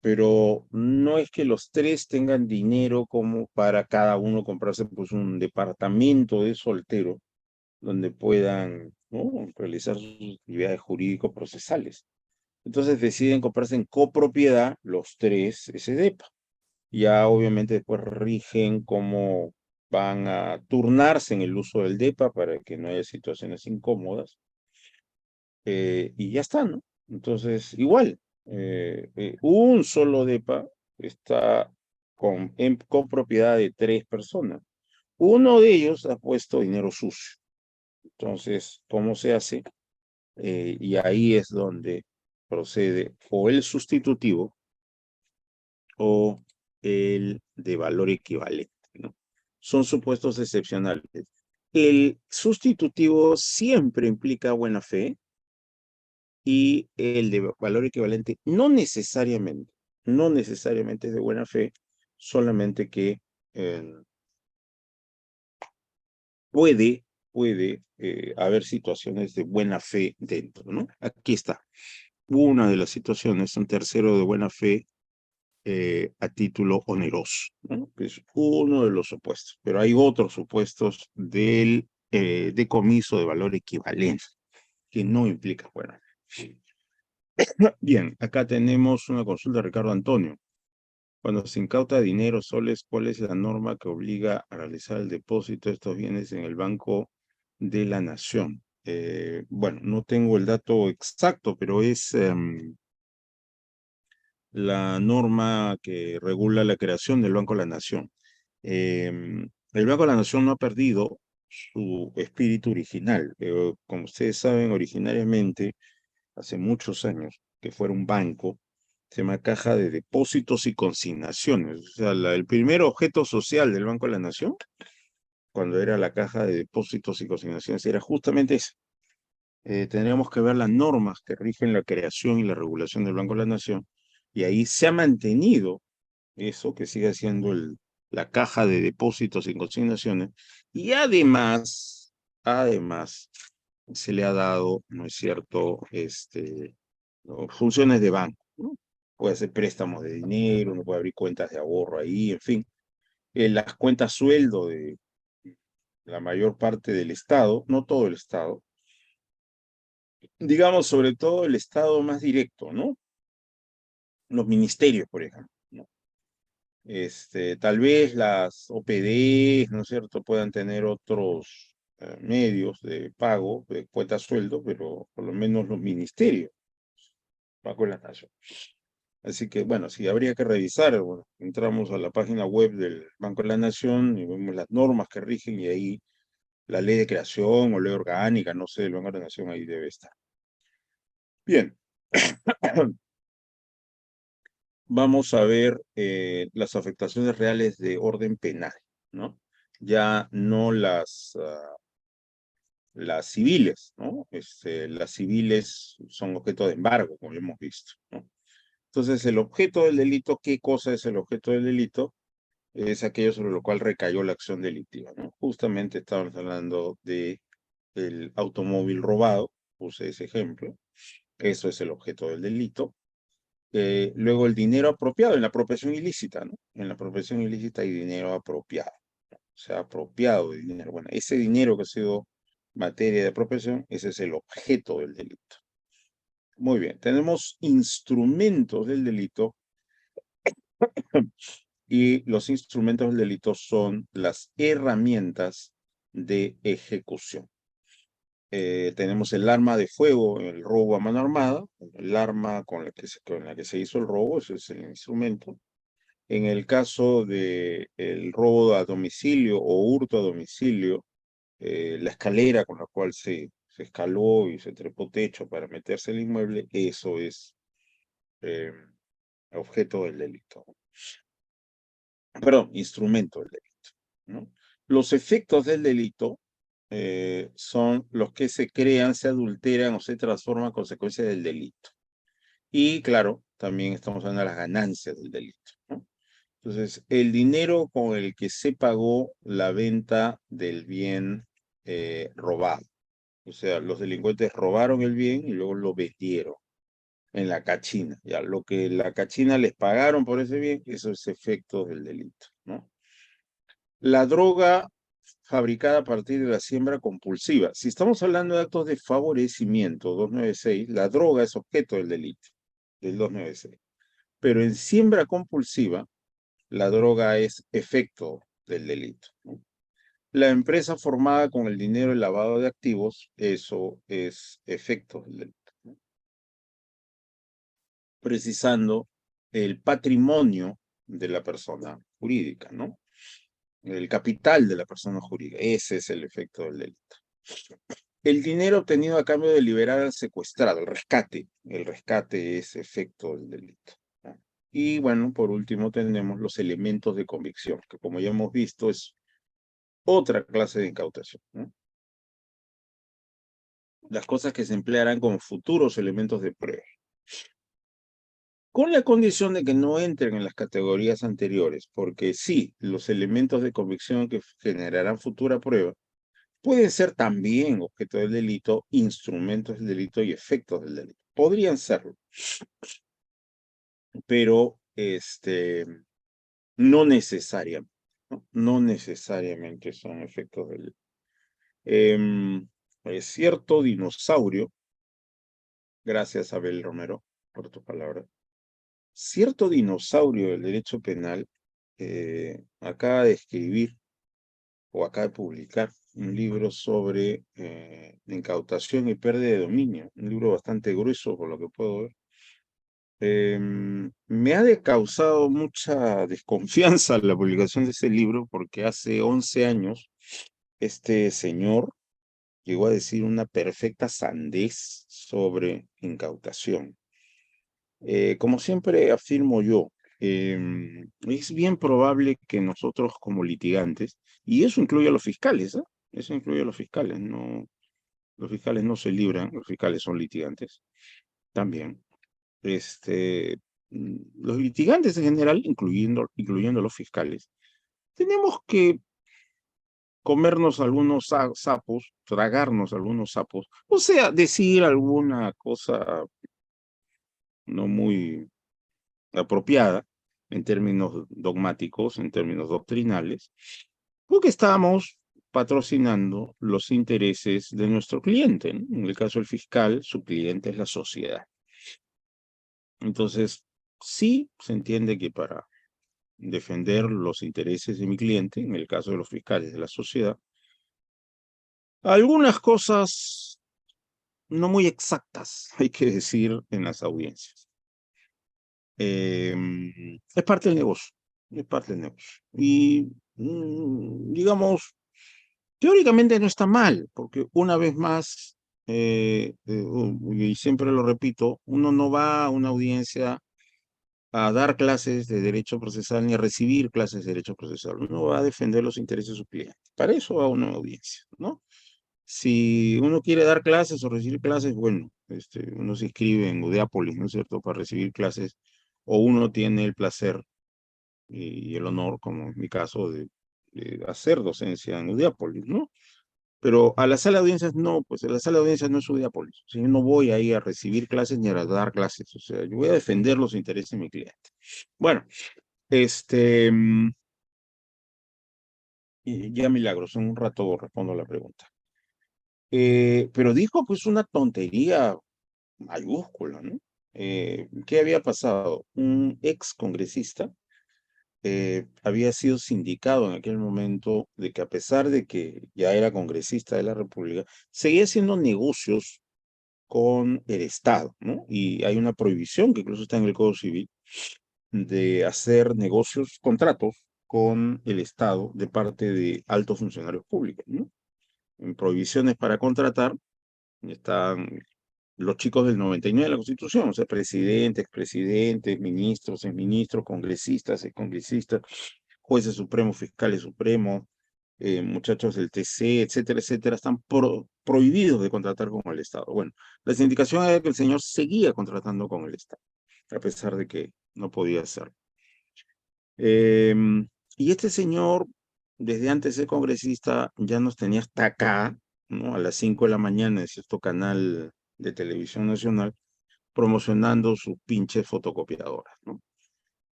pero no es que los tres tengan dinero como para cada uno comprarse pues un departamento de soltero donde puedan, ¿no?, realizar sus actividades jurídico-procesales. Entonces deciden comprarse en copropiedad los tres ese depa. Ya obviamente después rigen cómo van a turnarse en el uso del depa para que no haya situaciones incómodas. Y ya está, ¿no? Entonces, igual, un solo depa está con propiedad de tres personas. Uno de ellos ha puesto dinero sucio. Entonces, ¿cómo se hace? Y ahí es donde procede o el sustitutivo o el de valor equivalente, ¿no? Son supuestos excepcionales. El sustitutivo siempre implica buena fe y el de valor equivalente no necesariamente es de buena fe, solamente que eh, puede haber situaciones de buena fe dentro, ¿no? Aquí está. Una de las situaciones, un tercero de buena fe a título oneroso, ¿no?, que es uno de los supuestos, pero hay otros supuestos del decomiso de valor equivalente, que no implica buena fe. Bien, acá tenemos una consulta de Ricardo Antonio. Cuando se incauta dinero, soles, ¿cuál es la norma que obliga a realizar el depósito de estos bienes en el Banco de la Nación? Bueno, no tengo el dato exacto, pero es la norma que regula la creación del Banco de la Nación. El Banco de la Nación no ha perdido su espíritu original. Como ustedes saben, originariamente, hace muchos años, que fuera un banco, se llama Caja de Depósitos y Consignaciones. O sea, el primer objeto social del Banco de la Nación, cuando era la Caja de Depósitos y Consignaciones, era justamente eso. Tendríamos que ver las normas que rigen la creación y la regulación del Banco de la Nación, y ahí se ha mantenido eso, que sigue siendo la Caja de Depósitos y Consignaciones, y además, se le ha dado, ¿no es cierto?, ¿no?, funciones de banco, ¿no? Puede hacer préstamos de dinero, uno puede abrir cuentas de ahorro ahí, en fin. Las cuentas sueldo de la mayor parte del Estado, no todo el Estado, digamos sobre todo el Estado más directo, ¿no? Los ministerios, por ejemplo, ¿no? Tal vez las OPD, ¿no es cierto?, puedan tener otros medios de pago, de cuota sueldo, pero por lo menos los ministerios, Banco de la Nación. Así que, bueno, sí, habría que revisar. Bueno, entramos a la página web del Banco de la Nación y vemos las normas que rigen, y ahí la ley de creación o ley orgánica, no sé, el Banco de la Nación ahí debe estar. Bien. Vamos a ver las afectaciones reales de orden penal, ¿no? Ya no las civiles, ¿no? Las civiles son objeto de embargo, como hemos visto, ¿no? Entonces, el objeto del delito, ¿qué cosa es el objeto del delito? Es aquello sobre lo cual recayó la acción delictiva, ¿no? Justamente estábamos hablando de el automóvil robado, puse ese ejemplo, eso es el objeto del delito. Luego el dinero apropiado en la apropiación ilícita, ¿no? En la apropiación ilícita hay dinero apropiado, ¿no? O sea, apropiado de dinero. Bueno, ese dinero que ha sido materia de apropiación, ese es el objeto del delito. Muy bien, tenemos instrumentos del delito y los instrumentos del delito son las herramientas de ejecución. Tenemos el arma de fuego, el robo a mano armada, el arma con la que se hizo el robo, ese es el instrumento. En el caso de el robo a domicilio o hurto a domicilio, la escalera con la cual se escaló y se trepó techo para meterse al inmueble, eso es eh, objeto del delito. Perdón, instrumento del delito, ¿no? Los efectos del delito son los que se crean, se adulteran o se transforman a consecuencia del delito. Y claro, también estamos hablando de las ganancias del delito, ¿no? Entonces, el dinero con el que se pagó la venta del bien robado. O sea, los delincuentes robaron el bien y luego lo vendieron. en la cachina. Ya, lo que la cachina les pagaron por ese bien, eso es efecto del delito, ¿no? La droga fabricada a partir de la siembra compulsiva. Si estamos hablando de actos de favorecimiento, 296, la droga es objeto del delito, del 296. Pero en siembra compulsiva, la droga es efecto del delito, ¿no? La empresa formada con el dinero y lavado de activos, eso es efecto del delito, ¿no? Precisando el patrimonio de la persona jurídica, ¿no? El capital de la persona jurídica. Ese es el efecto del delito. El dinero obtenido a cambio de liberar al secuestrado, el rescate. El rescate es efecto del delito, ¿no? Y bueno, por último tenemos los elementos de convicción, que como ya hemos visto es otra clase de incautación, ¿no? Las cosas que se emplearán como futuros elementos de prueba, con la condición de que no entren en las categorías anteriores, porque sí, los elementos de convicción que generarán futura prueba pueden ser también objeto del delito, instrumentos del delito y efectos del delito. Podrían serlo, pero no necesariamente, ¿no? No necesariamente son efectos del delito. Es cierto dinosaurio, gracias Abel Romero por tu palabra, cierto dinosaurio del derecho penal acaba de escribir o acaba de publicar un libro sobre incautación y pérdida de dominio, un libro bastante grueso por lo que puedo ver. Me ha causado mucha desconfianza la publicación de ese libro porque hace 11 años este señor llegó a decir una perfecta sandez sobre incautación. Como siempre afirmo yo, es bien probable que nosotros como litigantes, y eso incluye a los fiscales, ¿eh? Eso incluye a los fiscales no se libran, los fiscales son litigantes también. Los litigantes en general, incluyendo los fiscales, tenemos que comernos algunos sapos, tragarnos algunos sapos, o sea, decir alguna cosa no muy apropiada en términos dogmáticos, en términos doctrinales, porque estamos patrocinando los intereses de nuestro cliente, ¿no? En el caso del fiscal, su cliente es la sociedad. Entonces, sí se entiende que para defender los intereses de mi cliente, en el caso de los fiscales de la sociedad, algunas cosas no muy exactas hay que decir en las audiencias. Es parte del negocio, es parte del negocio. Y, digamos, teóricamente no está mal, porque una vez más, y siempre lo repito, uno no va a una audiencia a dar clases de derecho procesal ni a recibir clases de derecho procesal. Uno va a defender los intereses de su cliente. Para eso va a una audiencia, ¿no? Si uno quiere dar clases o recibir clases, bueno, uno se inscribe en Udeápolis, ¿no es cierto?, para recibir clases, o uno tiene el placer y el honor, como en mi caso, de hacer docencia en Udeápolis, ¿no? Pero a la sala de audiencias no, pues a la sala de audiencias no es Udeápolis. O sea, yo no voy ahí a recibir clases ni a dar clases. O sea, yo voy a defender los intereses de mi cliente. Bueno, ya milagros, en un rato respondo a la pregunta. Pero dijo pues una tontería mayúscula, ¿no? ¿Qué había pasado? Un ex congresista había sido sindicado en aquel momento de que a pesar de que ya era congresista de la República, seguía haciendo negocios con el Estado, ¿no? Y hay una prohibición que incluso está en el Código Civil de hacer negocios, contratos con el Estado de parte de altos funcionarios públicos, ¿no? En prohibiciones para contratar están los chicos del 99 de la Constitución, o sea, presidentes, expresidentes, ministros, exministros, congresistas, excongresistas, jueces supremos, fiscales supremos, muchachos del TC, etcétera, etcétera, están prohibidos de contratar con el Estado. Bueno, la indicación era que el señor seguía contratando con el Estado, a pesar de que no podía hacerlo. Y este señor, desde antes de ser congresista, ya nos tenía hasta acá, ¿no? A las 5 de la mañana en cierto canal de televisión nacional, promocionando sus pinches fotocopiadoras, ¿no?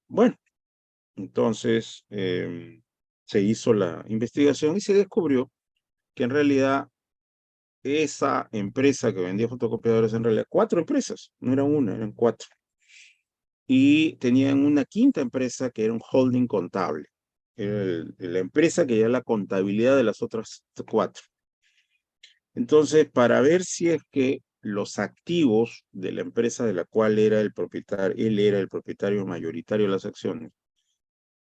Bueno, entonces se hizo la investigación y se descubrió que en realidad esa empresa que vendía fotocopiadores, en realidad 4 empresas, no eran una, eran 4. Y tenían una quinta empresa que era un holding contable. Era la empresa que lleva la contabilidad de las otras 4. Entonces, para ver si es que los activos de la empresa de la cual era el propietario, él era el propietario mayoritario de las acciones,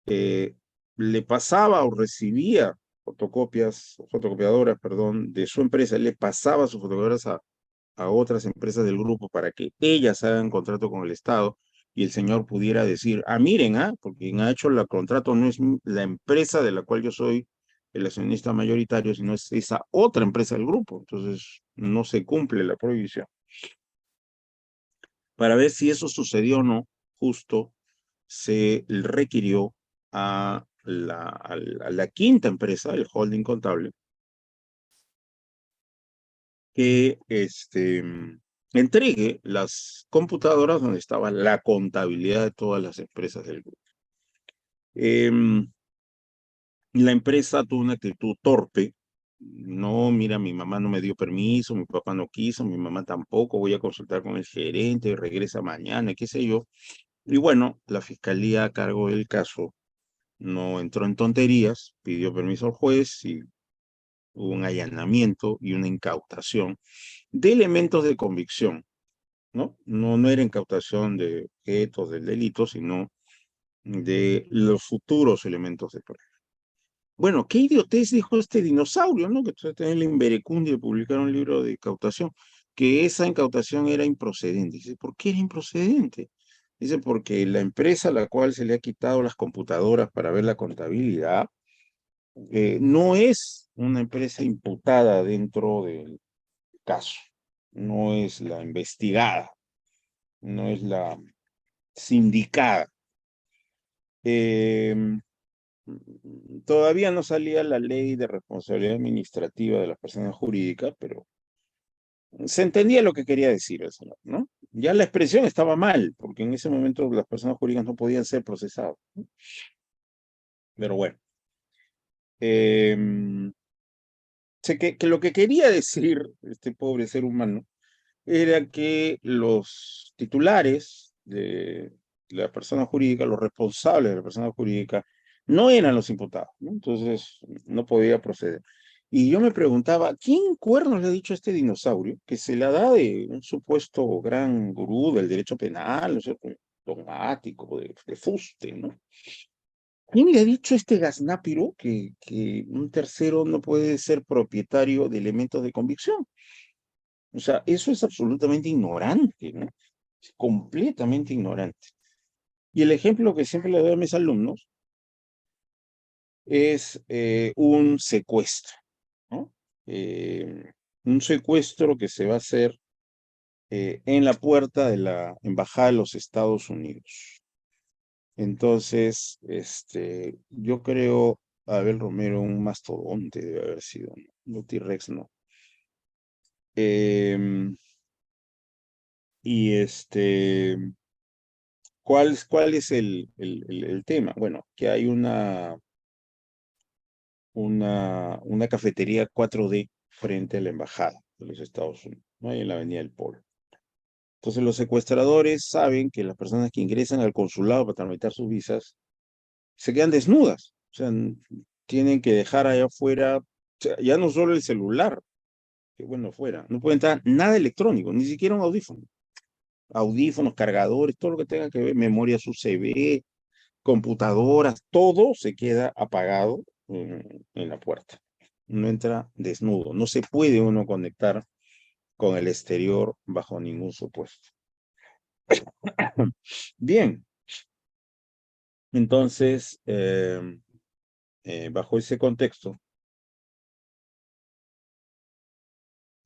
le pasaba o recibía fotocopiadoras, perdón, de su empresa, le pasaba sus fotocopiadoras a otras empresas del grupo para que ellas hagan contrato con el Estado y el señor pudiera decir, miren, porque quien ha hecho el contrato no es la empresa de la cual yo soy el accionista mayoritario, sino es esa otra empresa del grupo. Entonces, no se cumple la prohibición. Para ver si eso sucedió o no, justo se requirió a la quinta empresa, el holding contable, que entregue las computadoras donde estaba la contabilidad de todas las empresas del grupo. La empresa tuvo una actitud torpe. No, mira, mi mamá no me dio permiso, mi papá no quiso, mi mamá tampoco, voy a consultar con el gerente, regresa mañana, qué sé yo. Y bueno, la fiscalía a cargo del caso no entró en tonterías, pidió permiso al juez y hubo un allanamiento y una incautación de elementos de convicción, ¿no? No era incautación de objetos del delito, sino de los futuros elementos de prueba. Bueno, qué idiotez dijo este dinosaurio, ¿no? Que en la Inverecundia publicaron un libro de incautación, que esa incautación era improcedente. Dice, ¿por qué era improcedente? Dice, porque la empresa a la cual se le ha quitado las computadoras para ver la contabilidad no es una empresa imputada dentro del caso, no es la investigada, no es la sindicada. Todavía no salía la ley de responsabilidad administrativa de las personas jurídicas, pero se entendía lo que quería decir el señor, ¿no? Ya la expresión estaba mal, porque en ese momento las personas jurídicas no podían ser procesadas, ¿no? Pero bueno. Sé que lo que quería decir este pobre ser humano era que los titulares de la persona jurídica, los responsables de la persona jurídica, no eran los imputados, ¿no? Entonces no podía proceder. Y yo me preguntaba, ¿quién cuernos le ha dicho a este dinosaurio que se la da de un supuesto gran gurú del derecho penal, ¿no es cierto? Dogmático, de fuste, ¿no? ¿Quién le ha dicho a este gaznápiro que un tercero no puede ser propietario de elementos de convicción? O sea, eso es absolutamente ignorante, ¿no? Es completamente ignorante. Y el ejemplo que siempre le doy a mis alumnos es un secuestro, ¿no? Un secuestro que se va a hacer en la puerta de la Embajada de los Estados Unidos. Entonces, yo creo, Abel Romero, un mastodonte debe haber sido, ¿no? T-Rex, no. Y ¿cuál es el tema? Bueno, que hay una cafetería 4D frente a la embajada de los Estados Unidos, ¿no? Ahí en la Avenida del Polo. Entonces los secuestradores saben que las personas que ingresan al consulado para tramitar sus visas se quedan desnudas. O sea, tienen que dejar allá afuera, o sea, ya no solo el celular, que bueno fuera, no puede entrar nada electrónico, ni siquiera un audífono. Audífonos, cargadores, todo lo que tenga que ver, memorias USB, computadoras, todo se queda apagado en la puerta. No entra desnudo, no se puede uno conectar con el exterior bajo ningún supuesto. Bien, entonces, bajo ese contexto,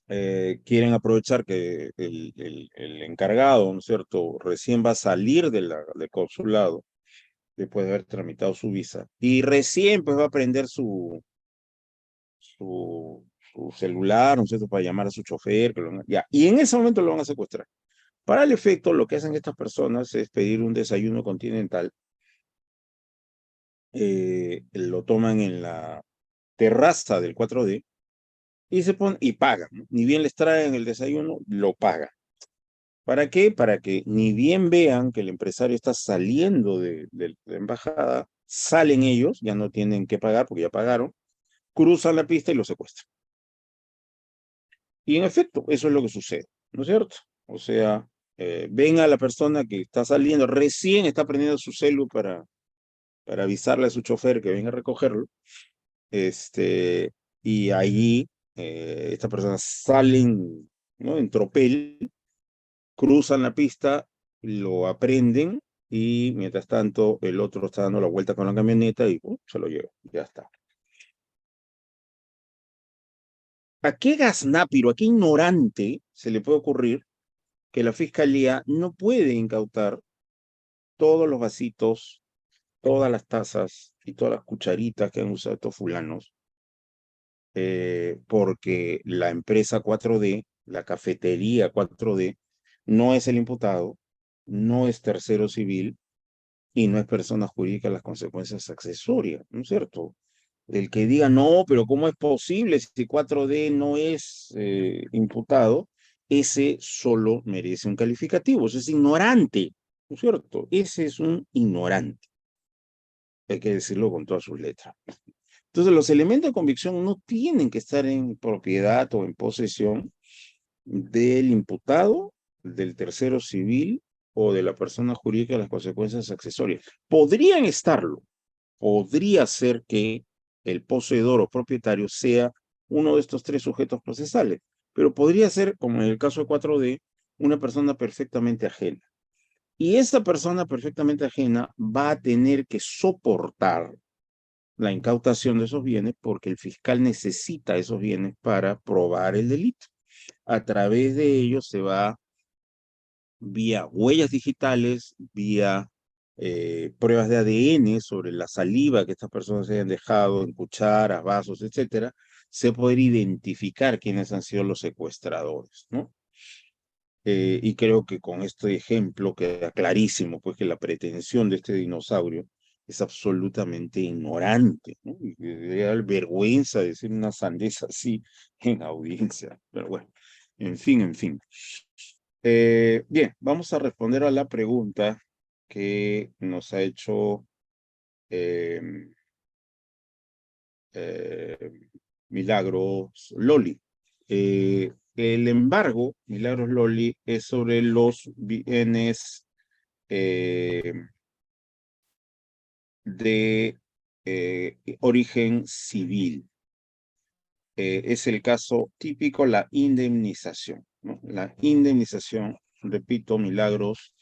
quieren aprovechar que el encargado, ¿no es cierto?, recién va a salir del consulado después de haber tramitado su visa y recién pues va a prender su su celular, ¿no es cierto?, para llamar a su chofer, ya, y en ese momento lo van a secuestrar. Para el efecto, lo que hacen estas personas es pedir un desayuno continental, lo toman en la terraza del 4D y se ponen y pagan, ¿no? Ni bien les traen el desayuno, lo pagan. ¿Para qué? Para que ni bien vean que el empresario está saliendo de la embajada, salen ellos, ya no tienen que pagar porque ya pagaron, cruzan la pista y lo secuestran. Y en efecto, eso es lo que sucede, ¿no es cierto? O sea, ven a la persona que está saliendo, recién está prendiendo su celu para avisarle a su chofer que venga a recogerlo, y allí estas personas salen, ¿no?, en tropel, cruzan la pista, lo aprenden y mientras tanto el otro está dando la vuelta con la camioneta y se lo lleva, ya está. ¿A qué gaznápiro, a qué ignorante se le puede ocurrir que la fiscalía no puede incautar todos los vasitos, todas las tazas y todas las cucharitas que han usado estos fulanos, porque la empresa 4D, la cafetería 4D, no es el imputado, no es tercero civil y no es persona jurídica las consecuencias accesorias, ¿no es cierto? El que diga, no, pero ¿cómo es posible si 4D no es imputado? Ese solo merece un calificativo, ese es ignorante, ¿no es cierto? Ese es un ignorante, hay que decirlo con todas sus letras. Entonces, los elementos de convicción no tienen que estar en propiedad o en posesión del imputado, del tercero civil o de la persona jurídica de las consecuencias accesorias. Podrían estarlo, podría ser que el poseedor o propietario sea uno de estos tres sujetos procesales, pero podría ser, como en el caso de 4D, una persona perfectamente ajena. Y esa persona perfectamente ajena va a tener que soportar la incautación de esos bienes porque el fiscal necesita esos bienes para probar el delito. A través de ellos se va vía huellas digitales, vía pruebas de ADN sobre la saliva que estas personas hayan dejado en cucharas, vasos, etcétera, se puede identificar quiénes han sido los secuestradores, ¿no? Y creo que con este ejemplo queda clarísimo, pues, que la pretensión de este dinosaurio es absolutamente ignorante, ¿no? Y que da vergüenza decir una sandez así en audiencia, pero bueno, en fin, en fin. Bien, vamos a responder a la pregunta que nos ha hecho em, eh, Milagros Loli. El embargo, Milagros Loli, es sobre los bienes de origen civil. Es el caso típico, la indemnización, ¿no? La indemnización, repito, Milagros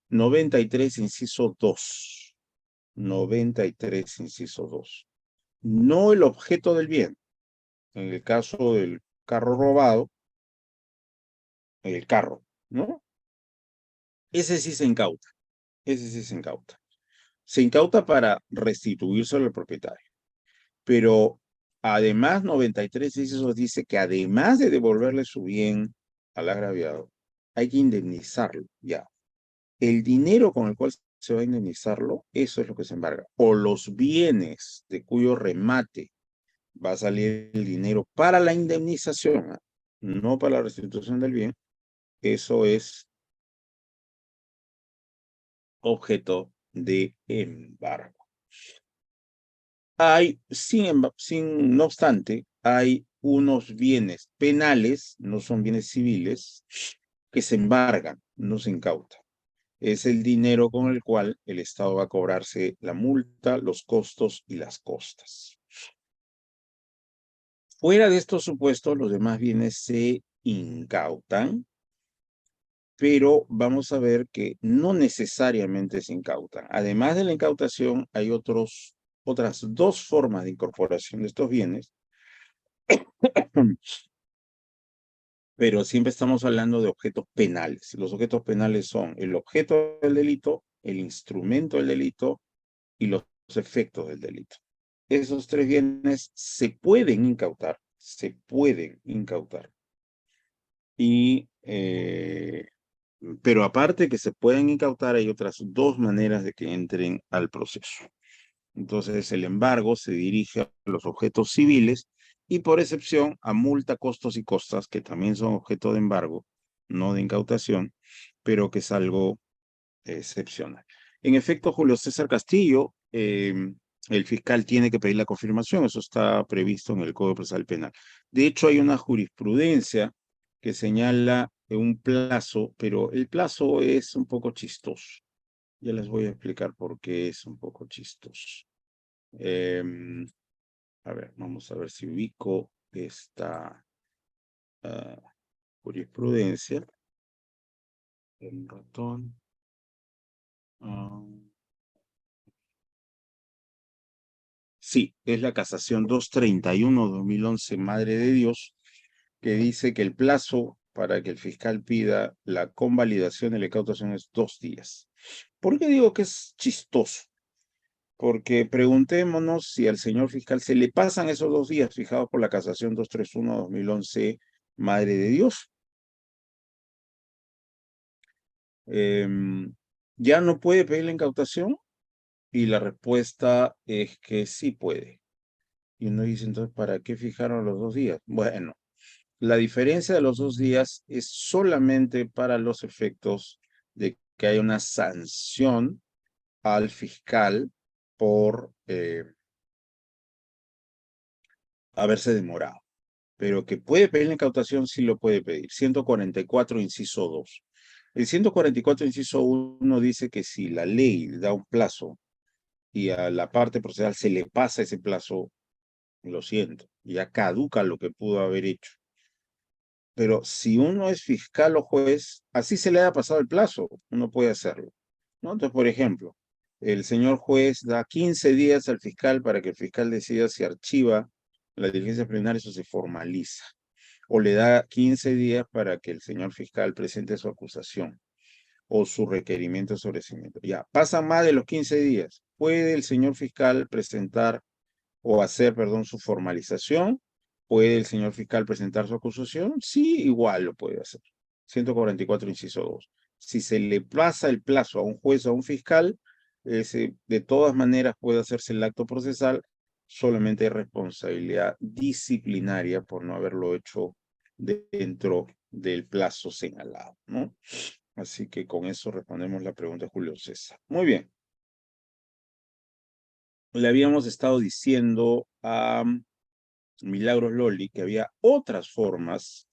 93, inciso 2. 93, inciso 2. No el objeto del bien. En el caso del carro robado, el carro, ¿no? Ese sí se incauta. Ese sí se incauta. Se incauta para restituírselo al propietario. Pero además, 93, inciso dice que además de devolverle su bien al agraviado, hay que indemnizarlo, ya. El dinero con el cual se va a indemnizarlo, eso es lo que se embarga. O los bienes de cuyo remate va a salir el dinero para la indemnización, ¿eh? No para la restitución del bien, eso es objeto de embargo. No obstante, hay unos bienes penales, no son bienes civiles, que se embargan, no se incautan. Es el dinero con el cual el Estado va a cobrarse la multa, los costos y las costas. Fuera de estos supuestos, los demás bienes se incautan, pero vamos a ver que no necesariamente se incautan. Además de la incautación, hay otras dos formas de incorporación de estos bienes, pero siempre estamos hablando de objetos penales. Los objetos penales son el objeto del delito, el instrumento del delito y los efectos del delito. Esos tres bienes se pueden incautar, se pueden incautar. Y, pero aparte que se pueden incautar, hay otras dos maneras de que entren al proceso. Entonces, el embargo se dirige a los objetos civiles y, por excepción, a multa, costos y costas, que también son objeto de embargo, no de incautación, pero que es algo excepcional. En efecto, Julio César Castillo, el fiscal tiene que pedir la confirmación, eso está previsto en el Código Procesal Penal. De hecho, hay una jurisprudencia que señala un plazo, pero el plazo es un poco chistoso. Ya les voy a explicar por qué es un poco chistoso. A ver, vamos a ver si ubico esta jurisprudencia. El ratón. Sí, es la casación 231-2011, Madre de Dios, que dice que el plazo para que el fiscal pida la convalidación de la incautación es 2 días. ¿Por qué digo que es chistoso? Porque preguntémonos si al señor fiscal se le pasan esos 2 días fijados por la casación 231-2011, Madre de Dios. ¿Ya no puede pedir la incautación? Y la respuesta es que sí puede. Y uno dice, entonces, ¿para qué fijaron los 2 días? Bueno, la diferencia de los 2 días es solamente para los efectos de que hay una sanción al fiscal por haberse demorado. Pero que puede pedir la incautación, sí lo puede pedir. 144, inciso 2. El 144, inciso 1 dice que si la ley da un plazo y a la parte procesal se le pasa ese plazo, lo siento, ya caduca lo que pudo haber hecho. Pero si uno es fiscal o juez, así se le haya pasado el plazo, uno puede hacerlo, ¿no? Entonces, por ejemplo, el señor juez da 15 días al fiscal para que el fiscal decida si archiva la diligencia plenaria o se formaliza. O le da 15 días para que el señor fiscal presente su acusación o su requerimiento de sobreseimiento. Ya, pasan más de los 15 días. ¿Puede el señor fiscal presentar o hacer, perdón, su formalización? ¿Puede el señor fiscal presentar su acusación? Sí, igual lo puede hacer. 144, inciso 2. Si se le pasa el plazo a un juez o a un fiscal, de todas maneras puede hacerse el acto procesal, solamente hay responsabilidad disciplinaria por no haberlo hecho dentro del plazo señalado, ¿no? Así que con eso respondemos la pregunta de Julio César. Muy bien. Le habíamos estado diciendo a Milagros Loli que había otras formas,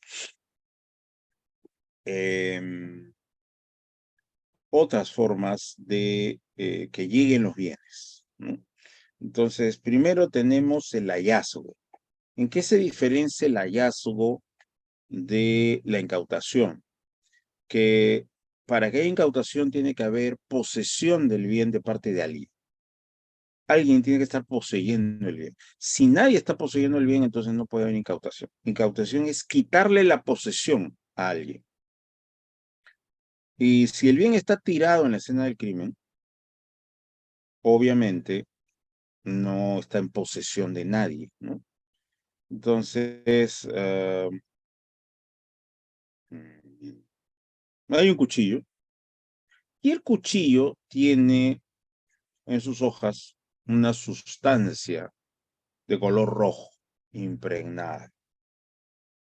de que lleguen los bienes, ¿no? Entonces, primero tenemos el hallazgo. ¿En qué se diferencia el hallazgo de la incautación? Que para que haya incautación tiene que haber posesión del bien de parte de alguien. Alguien tiene que estar poseyendo el bien. Si nadie está poseyendo el bien, entonces no puede haber incautación. Incautación es quitarle la posesión a alguien. Y si el bien está tirado en la escena del crimen, obviamente no está en posesión de nadie, ¿no? Entonces, hay un cuchillo y el cuchillo tiene en sus hojas una sustancia de color rojo impregnada.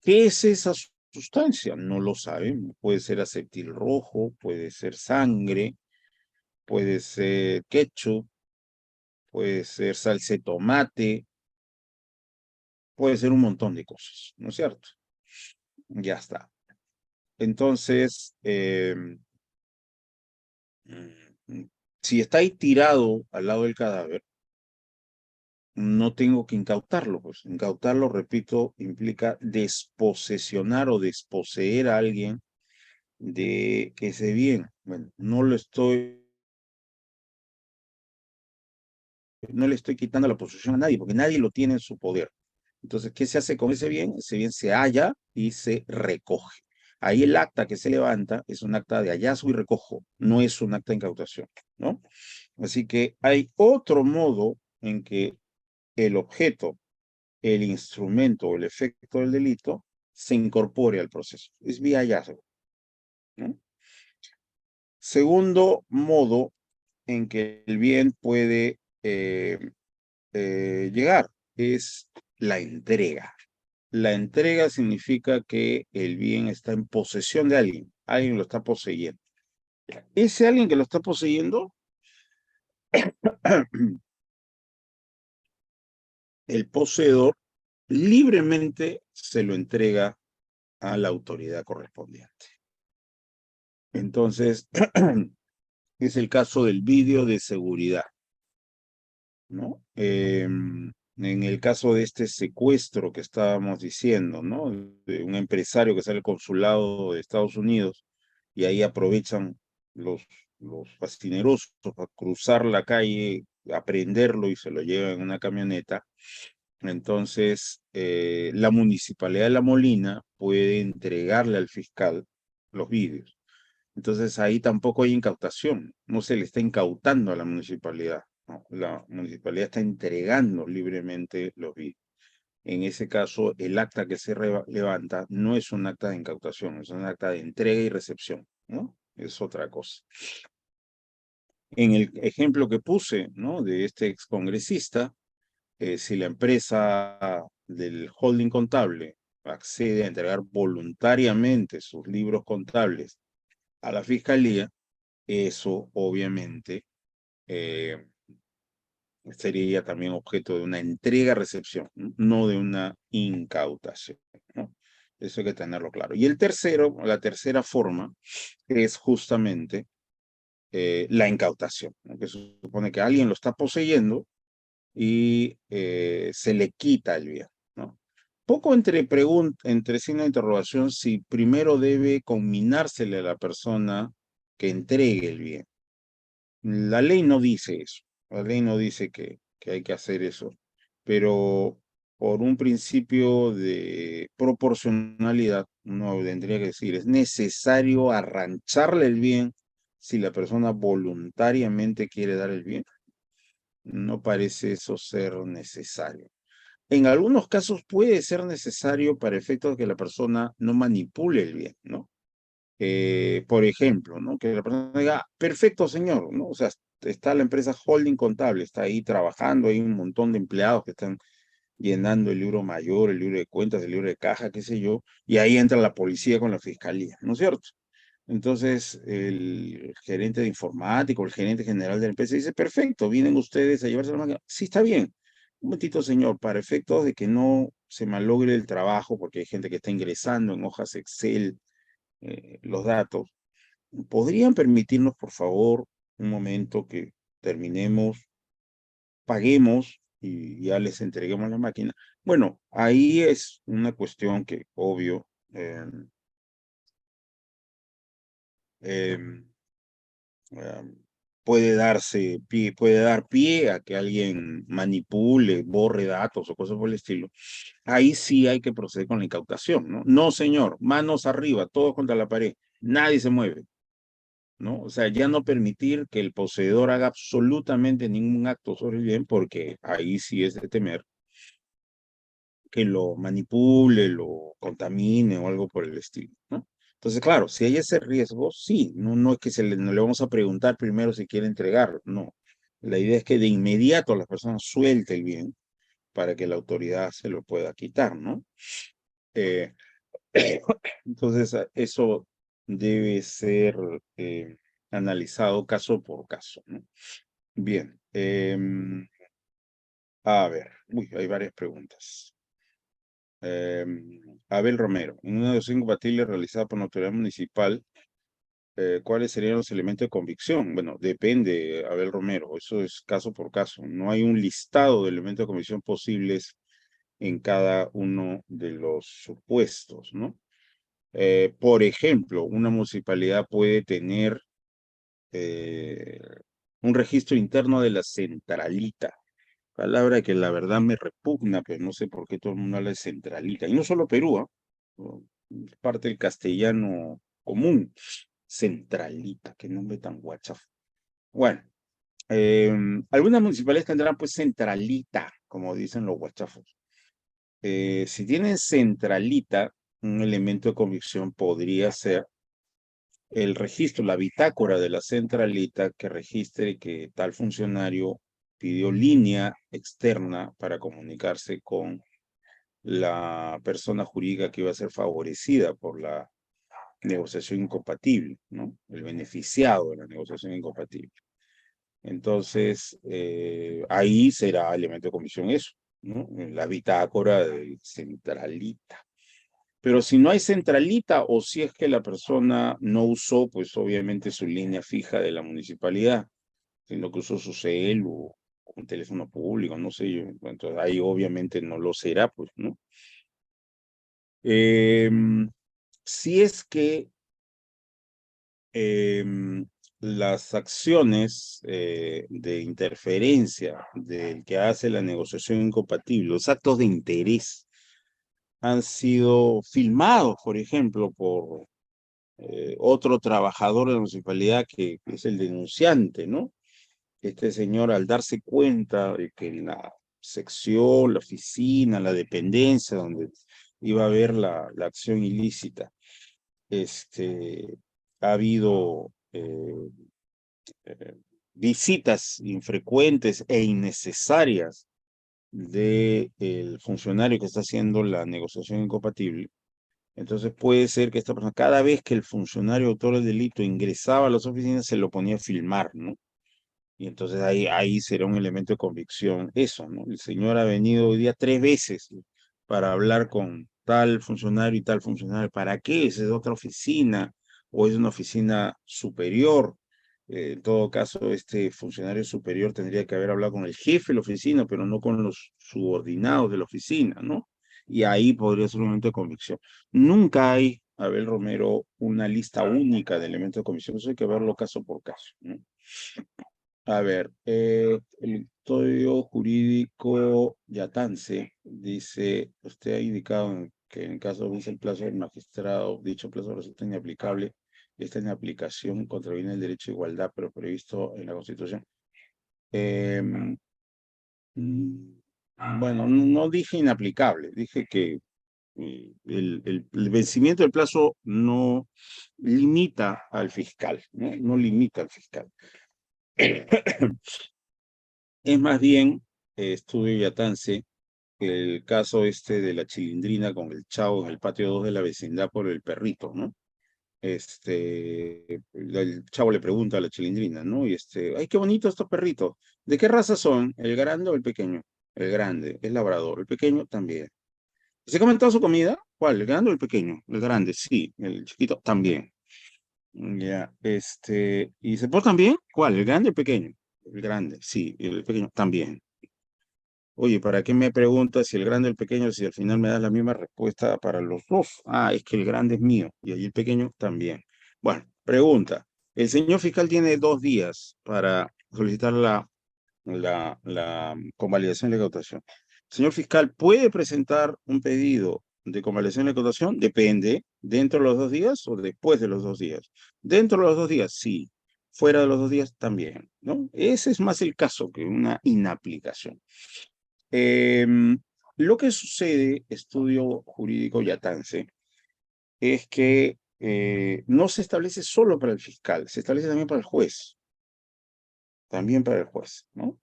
¿Qué es esa sustancia? No lo saben. Puede ser acetil rojo, puede ser sangre, puede ser ketchup, puede ser salsa de tomate, puede ser un montón de cosas, ¿no es cierto? Ya está. Entonces, si está ahí tirado al lado del cadáver, no tengo que incautarlo, pues incautarlo, repito, implica desposesionar o desposeer a alguien de ese bien. Bueno, no le estoy quitando la posesión a nadie, porque nadie lo tiene en su poder. Entonces, ¿qué se hace con ese bien? Ese bien se halla y se recoge. Ahí el acta que se levanta es un acta de hallazgo y recojo, no es un acta de incautación, ¿no? Así que hay otro modo en que el objeto el instrumento o el efecto del delito se incorpore al proceso. Es vía hallazgo, ¿no? Segundo modo en que el bien puede llegar es la entrega. La entrega significa que el bien está en posesión de alguien. Alguien lo está poseyendo. Ese alguien que lo está poseyendo, el poseedor libremente se lo entrega a la autoridad correspondiente. Entonces, es el caso del vídeo de seguridad, ¿no? En el caso de este secuestro que estábamos diciendo, ¿no? De un empresario que sale al consulado de Estados Unidos y ahí aprovechan los fascinerosos a cruzar la calle, a prenderlo y se lo llevan en una camioneta. Entonces, la Municipalidad de La Molina puede entregarle al fiscal los vídeos. Entonces, ahí tampoco hay incautación, no se le está incautando a la municipalidad, ¿no? La municipalidad está entregando libremente los vídeos. En ese caso, el acta que se levanta no es un acta de incautación, es un acta de entrega y recepción, ¿no? Es otra cosa. En el ejemplo que puse, ¿no? De este excongresista, si la empresa del holding contable accede a entregar voluntariamente sus libros contables a la fiscalía, eso obviamente eh, sería también objeto de una entrega-recepción, no de una incautación, ¿no? Eso hay que tenerlo claro. Y el tercero, la tercera forma es justamente la incautación, ¿no? Que se supone que alguien lo está poseyendo y se le quita el bien, ¿no? Poco entre signo de interrogación si primero debe conminársele a la persona que entregue el bien. La ley no dice eso, la ley no dice que hay que hacer eso, pero por un principio de proporcionalidad, uno tendría que decir, es necesario arrancharle el bien si la persona voluntariamente quiere dar el bien. No parece eso ser necesario. En algunos casos puede ser necesario para efectos de que la persona no manipule el bien, ¿no? Por ejemplo, ¿no? Que la persona diga, perfecto, señor, ¿no? O sea, está la empresa holding contable, está ahí trabajando, hay un montón de empleados que están llenando el libro mayor, el libro de cuentas, el libro de caja, qué sé yo, y ahí entra la policía con la fiscalía, ¿no es cierto? Entonces, el gerente de informática o el gerente general de la empresa dice, perfecto, vienen ustedes a llevarse la máquina. Sí, está bien. Un momentito, señor, para efectos de que no se malogre el trabajo, porque hay gente que está ingresando en hojas Excel los datos, ¿podrían permitirnos, por favor, un momento que terminemos, paguemos y ya les entreguemos la máquina? Bueno, ahí es una cuestión que, obvio, em, em, puede dar pie a que alguien manipule, borre datos o cosas por el estilo. Ahí sí hay que proceder con la incautación, ¿no? No, señor, manos arriba, todos contra la pared, nadie se mueve, ¿no? O sea, ya no permitir que el poseedor haga absolutamente ningún acto sobre el bien, porque ahí sí es de temer que lo manipule, lo contamine o algo por el estilo, ¿no? Entonces, claro, si hay ese riesgo, sí, no es que no le vamos a preguntar primero si quiere entregarlo, no. La idea es que de inmediato la persona suelte el bien para que la autoridad se lo pueda quitar, ¿no? Eh, entonces, eso debe ser analizado caso por caso, ¿no? Bien, a ver, uy, hay varias preguntas. Abel Romero, en una decisión incompatible realizada por la autoridad municipal, ¿cuáles serían los elementos de convicción? Bueno, depende, Abel Romero, eso es caso por caso. No hay un listado de elementos de convicción posibles en cada uno de los supuestos, ¿no? Por ejemplo, una municipalidad puede tener eh, un registro interno de la centralita, palabra que la verdad me repugna, pero no sé por qué todo el mundo habla de centralita. Y no solo Perú, ¿ah? Es parte del castellano común. Centralita, qué nombre tan guachafo. Bueno, algunas municipalidades tendrán pues centralita, como dicen los guachafos. Si tienen centralita, un elemento de convicción podría ser el registro, la bitácora de la centralita que registre que tal funcionario pidió línea externa para comunicarse con la persona jurídica que iba a ser favorecida por la negociación incompatible, ¿no? El beneficiado de la negociación incompatible. Entonces, ahí será elemento de comisión eso, ¿no? La bitácora de centralita. Pero si no hay centralita o si es que la persona no usó, pues obviamente su línea fija de la municipalidad, sino que usó su cel o un teléfono público, no sé yo, entonces ahí obviamente no lo será, pues, ¿no? Si es que las acciones de interferencia del que hace la negociación incompatible, los actos de interés, han sido filmados, por ejemplo, por otro trabajador de la municipalidad que es el denunciante, ¿no? Este señor, al darse cuenta de que en la sección, la oficina, la dependencia donde iba a haber la acción ilícita, ha habido visitas infrecuentes e innecesarias del funcionario que está haciendo la negociación incompatible. Entonces puede ser que esta persona, cada vez que el funcionario autor del delito ingresaba a las oficinas, se lo ponía a filmar, ¿no? Y entonces ahí será un elemento de convicción eso, ¿no? El señor ha venido hoy día 3 veces para hablar con tal funcionario y tal funcionario. ¿Para qué? ¿Es de otra oficina o es una oficina superior? En todo caso, este funcionario superior tendría que haber hablado con el jefe de la oficina, pero no con los subordinados de la oficina, ¿no? Y ahí podría ser un elemento de convicción. Nunca hay, Abel Romero, una lista única de elementos de convicción. Eso hay que verlo caso por caso, ¿no? A ver, el Código Jurídico Yatance dice, usted ha indicado que en caso de el plazo del magistrado, dicho plazo resulta inaplicable y está en aplicación, contraviene el derecho de igualdad, pero previsto en la Constitución. Em, mm, bueno, no dije inaplicable, dije que el vencimiento del plazo no limita al fiscal, ¿no? No limita al fiscal. Es más bien, estudio Yatance, el caso este de la chilindrina con el chavo en el patio 2 de la vecindad por el perrito, ¿no? El chavo le pregunta a la chilindrina, ¿no? Y ay, qué bonito estos perritos. ¿De qué raza son? ¿El grande o el pequeño? El grande, es labrador. El pequeño también. ¿Se comen toda su comida? ¿Cuál? ¿El grande o el pequeño? El grande, sí. El chiquito también. Ya, ¿y se portan bien? ¿Cuál? ¿El grande o el pequeño? El grande, sí. El pequeño también. Oye, ¿para qué me preguntas si el grande o el pequeño, si al final me das la misma respuesta para los dos? Ah, es que el grande es mío y ahí el pequeño también. Bueno, pregunta. El señor fiscal tiene 2 días para solicitar la convalidación de la incautación. Señor fiscal, ¿puede presentar un pedido de convalidación de la incautación? Depende. ¿Dentro de los 2 días o después de los 2 días? Dentro de los 2 días, sí. Fuera de los 2 días, también, ¿no? Ese es más el caso que una inaplicación. Em, lo que sucede, estudio jurídico yatance, es que no se establece solo para el fiscal, se establece también para el juez, ¿no?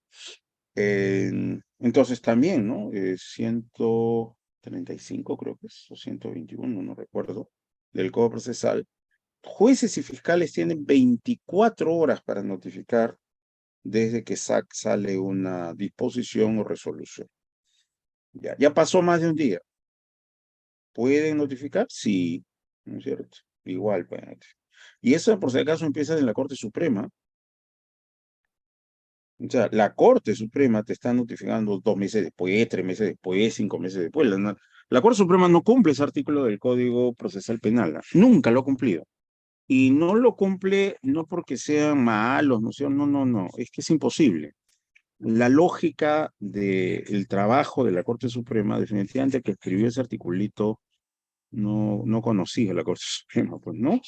Entonces también, ¿no? 135 creo que es, o 121, no recuerdo, del Código Procesal. Jueces y fiscales tienen 24 horas para notificar desde que sale una disposición o resolución. Ya pasó más de un día. ¿Pueden notificar? Sí, ¿no es cierto? Igual pueden notificar. Y eso, por si acaso, empieza en la Corte Suprema. O sea, la Corte Suprema te está notificando 2 meses después, 3 meses después, 5 meses después. La Corte Suprema no cumple ese artículo del Código Procesal Penal. Nunca lo ha cumplido. Y no lo cumple no porque sean malos, no. Es que es imposible. La lógica del trabajo de la Corte Suprema, definitivamente el que escribió ese articulito no conocía la Corte Suprema, pues, ¿no?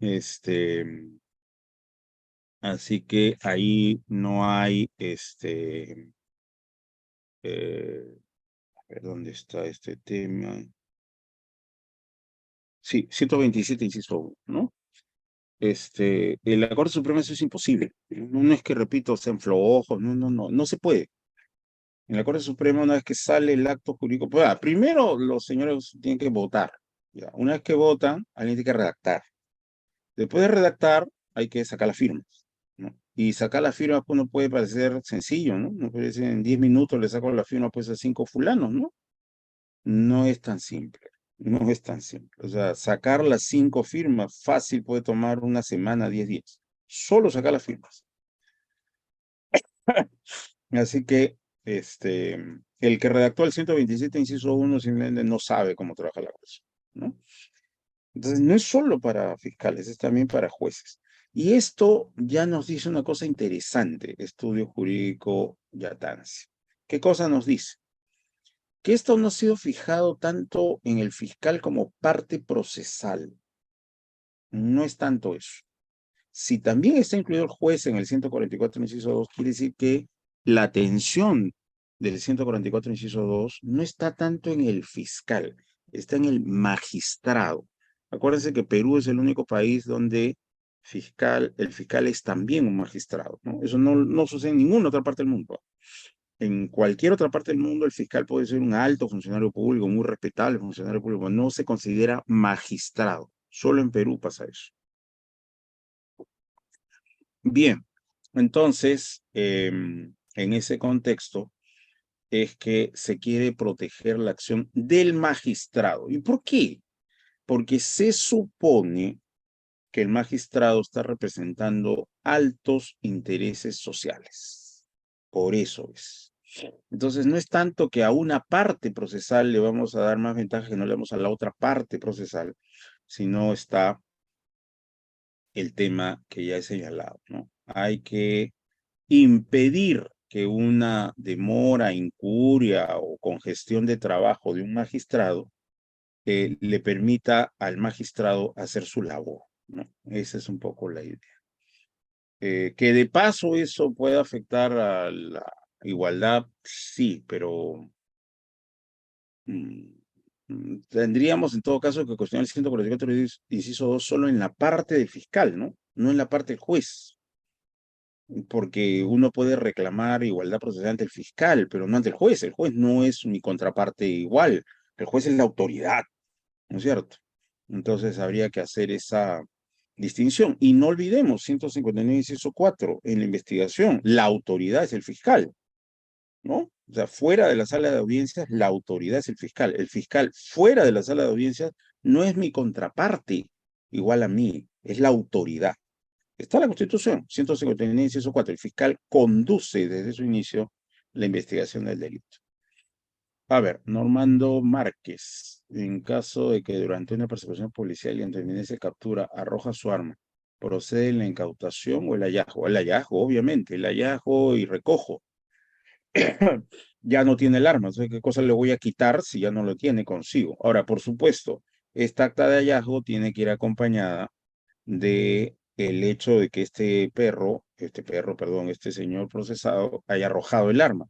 Este, Así que ahí no hay, eh, ver, ¿dónde está este tema? Sí, 127, inciso 1, ¿no? En la Corte Suprema eso es imposible. No es que, repito, sean flojos, no se puede. En la Corte Suprema, una vez que sale el acto jurídico, pues, primero los señores tienen que votar. Ya. Una vez que votan, alguien tiene que redactar. Después de redactar, hay que sacar las firmas, ¿no? Y sacar las firmas, pues, no puede parecer sencillo, ¿no? No puede decir en 10 minutos le saco la firma, pues, a 5 fulanos, ¿no? No es tan simple, no es tan simple. O sea, sacar las 5 firmas fácil puede tomar una semana, 10 días. Solo sacar las firmas. Así que, el que redactó el 127, inciso 1, simplemente no sabe cómo trabaja la cosa, ¿no? Entonces, no es solo para fiscales, es también para jueces. Y esto ya nos dice una cosa interesante, estudio jurídico Yatanzi. ¿Qué cosa nos dice? Que esto no ha sido fijado tanto en el fiscal como parte procesal. No es tanto eso. Si también está incluido el juez en el 144, inciso 2, quiere decir que la atención del 144, inciso 2, no está tanto en el fiscal, está en el magistrado. Acuérdense que Perú es el único país donde el fiscal es también un magistrado, ¿no? Eso no sucede en ninguna otra parte del mundo. En cualquier otra parte del mundo, el fiscal puede ser un alto funcionario público, muy respetable funcionario público, no se considera magistrado. Solo en Perú pasa eso. Bien, entonces, en ese contexto es que se quiere proteger la acción del magistrado. ¿Y por qué? Porque se supone que el magistrado está representando altos intereses sociales. Por eso es. Entonces, no es tanto que a una parte procesal le vamos a dar más ventaja que no le damos a la otra parte procesal, sino está el tema que ya he señalado, ¿no? Hay que impedir que una demora, incuria o congestión de trabajo de un magistrado le permita al magistrado hacer su labor, ¿no? Esa es un poco la idea. Que de paso eso pueda afectar a la igualdad, sí, pero tendríamos en todo caso que cuestionar el 144, inciso 2, solo en la parte del fiscal, ¿no? No en la parte del juez. Porque uno puede reclamar igualdad procesal ante el fiscal, pero no ante el juez. El juez no es mi contraparte igual. El juez es la autoridad, ¿no es cierto? Entonces habría que hacer esa distinción. Y no olvidemos, 159, inciso 4, en la investigación, la autoridad es el fiscal, ¿no? O sea, fuera de la sala de audiencias, la autoridad es el fiscal. El fiscal fuera de la sala de audiencias no es mi contraparte igual a mí, es la autoridad. Está la Constitución, 159, inciso 4. El fiscal conduce desde su inicio la investigación del delito. A ver, Normando Márquez, en caso de que durante una persecución policial y ante inminente captura arroja su arma, ¿procede la incautación o el hallazgo? El hallazgo, obviamente, el hallazgo y recojo. Ya no tiene el arma, entonces, ¿qué cosa le voy a quitar si ya no lo tiene consigo? Ahora, por supuesto, esta acta de hallazgo tiene que ir acompañada de el hecho de que este señor procesado haya arrojado el arma.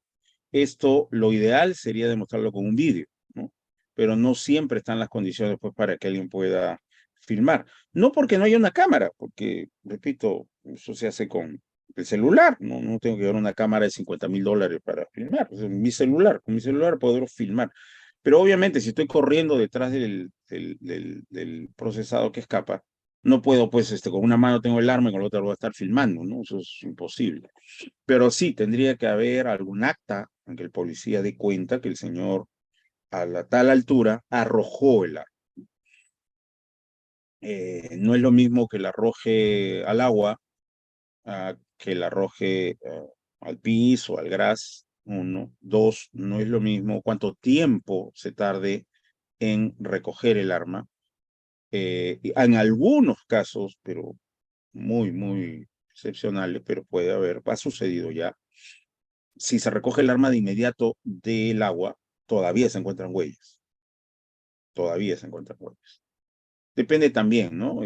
Esto, lo ideal sería demostrarlo con un vídeo, ¿no? Pero no siempre están las condiciones pues, para que alguien pueda filmar. No porque no haya una cámara, porque, repito, eso se hace con el celular, no tengo que llevar una cámara de $50,000 para filmar. O sea, con mi celular puedo filmar. Pero obviamente, si estoy corriendo detrás del procesado que escapa, no puedo, pues, con una mano tengo el arma y con la otra lo voy a estar filmando, ¿no? Eso es imposible. Pero sí, tendría que haber algún acta en que el policía dé cuenta que el señor a la tal altura arrojó el arma. No es lo mismo que la arroje al agua que la arroje al piso, al gras. Uno, dos, no es lo mismo cuánto tiempo se tarde en recoger el arma. En algunos casos, pero muy excepcionales, pero puede haber, ha sucedido ya. Si se recoge el arma de inmediato del agua, todavía se encuentran huellas. Todavía se encuentran huellas. Depende también, ¿no?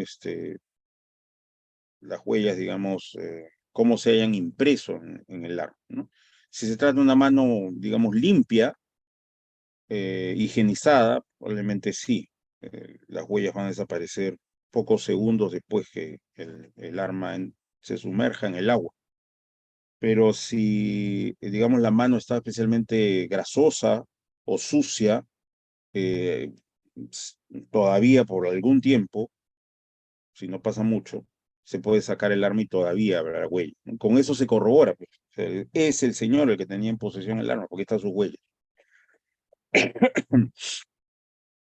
Las huellas, digamos, cómo se hayan impreso en el arma, ¿no? Si se trata de una mano, digamos, limpia, higienizada, probablemente sí. Las huellas van a desaparecer pocos segundos después que el arma se sumerja en el agua. Pero si, digamos, la mano está especialmente grasosa o sucia, eh, todavía por algún tiempo, si no pasa mucho, se puede sacar el arma y todavía habrá la huella, ¿no? Con eso se corrobora, pues. O sea, es el señor el que tenía en posesión el arma, porque está su huella.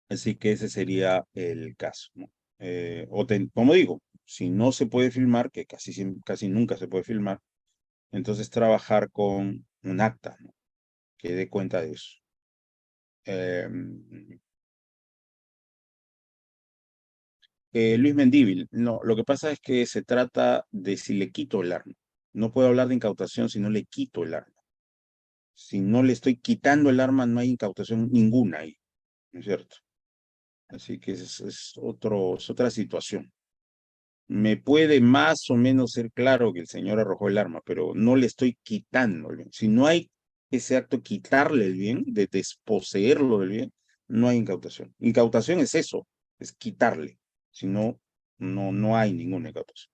Así que ese sería el caso, ¿no? Como digo, si no se puede filmar, que casi nunca se puede filmar, entonces trabajar con un acta, ¿no? Que dé cuenta de eso. Em, Luis Mendívil, no, lo que pasa es que se trata de si le quito el arma. No puedo hablar de incautación si no le quito el arma. Si no le estoy quitando el arma, no hay incautación ninguna ahí, ¿no es cierto? Así que es otra situación. Me puede más o menos ser claro que el señor arrojó el arma, pero no le estoy quitando el bien. Si no hay ese acto de quitarle el bien, de desposeerlo del bien, no hay incautación. Incautación es eso, es quitarle. Si no, no hay ninguna incautación.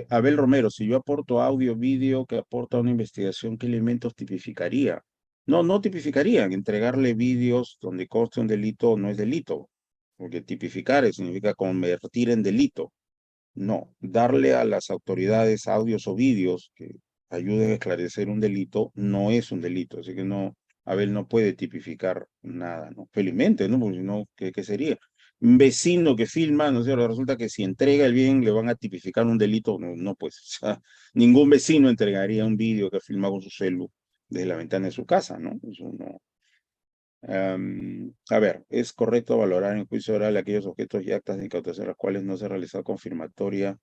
Abel Romero, si yo aporto audio, vídeo que aporta una investigación, ¿qué elementos tipificaría? No tipificarían. Entregarle vídeos donde conste un delito no es delito, porque tipificar significa convertir en delito. No, darle a las autoridades audios o vídeos que ayuden a esclarecer un delito no es un delito, así que no, Abel no puede tipificar nada, ¿no? Felizmente, ¿no? Porque si no, ¿qué sería? Un vecino que filma, ¿no es cierto? Resulta que si entrega el bien le van a tipificar un delito, no pues, o sea, ningún vecino entregaría un vídeo que ha filmado con su celu desde la ventana de su casa, ¿no? Eso no. A ver, ¿es correcto valorar en juicio oral aquellos objetos y actas de incautación a los cuales no se ha realizado confirmatoria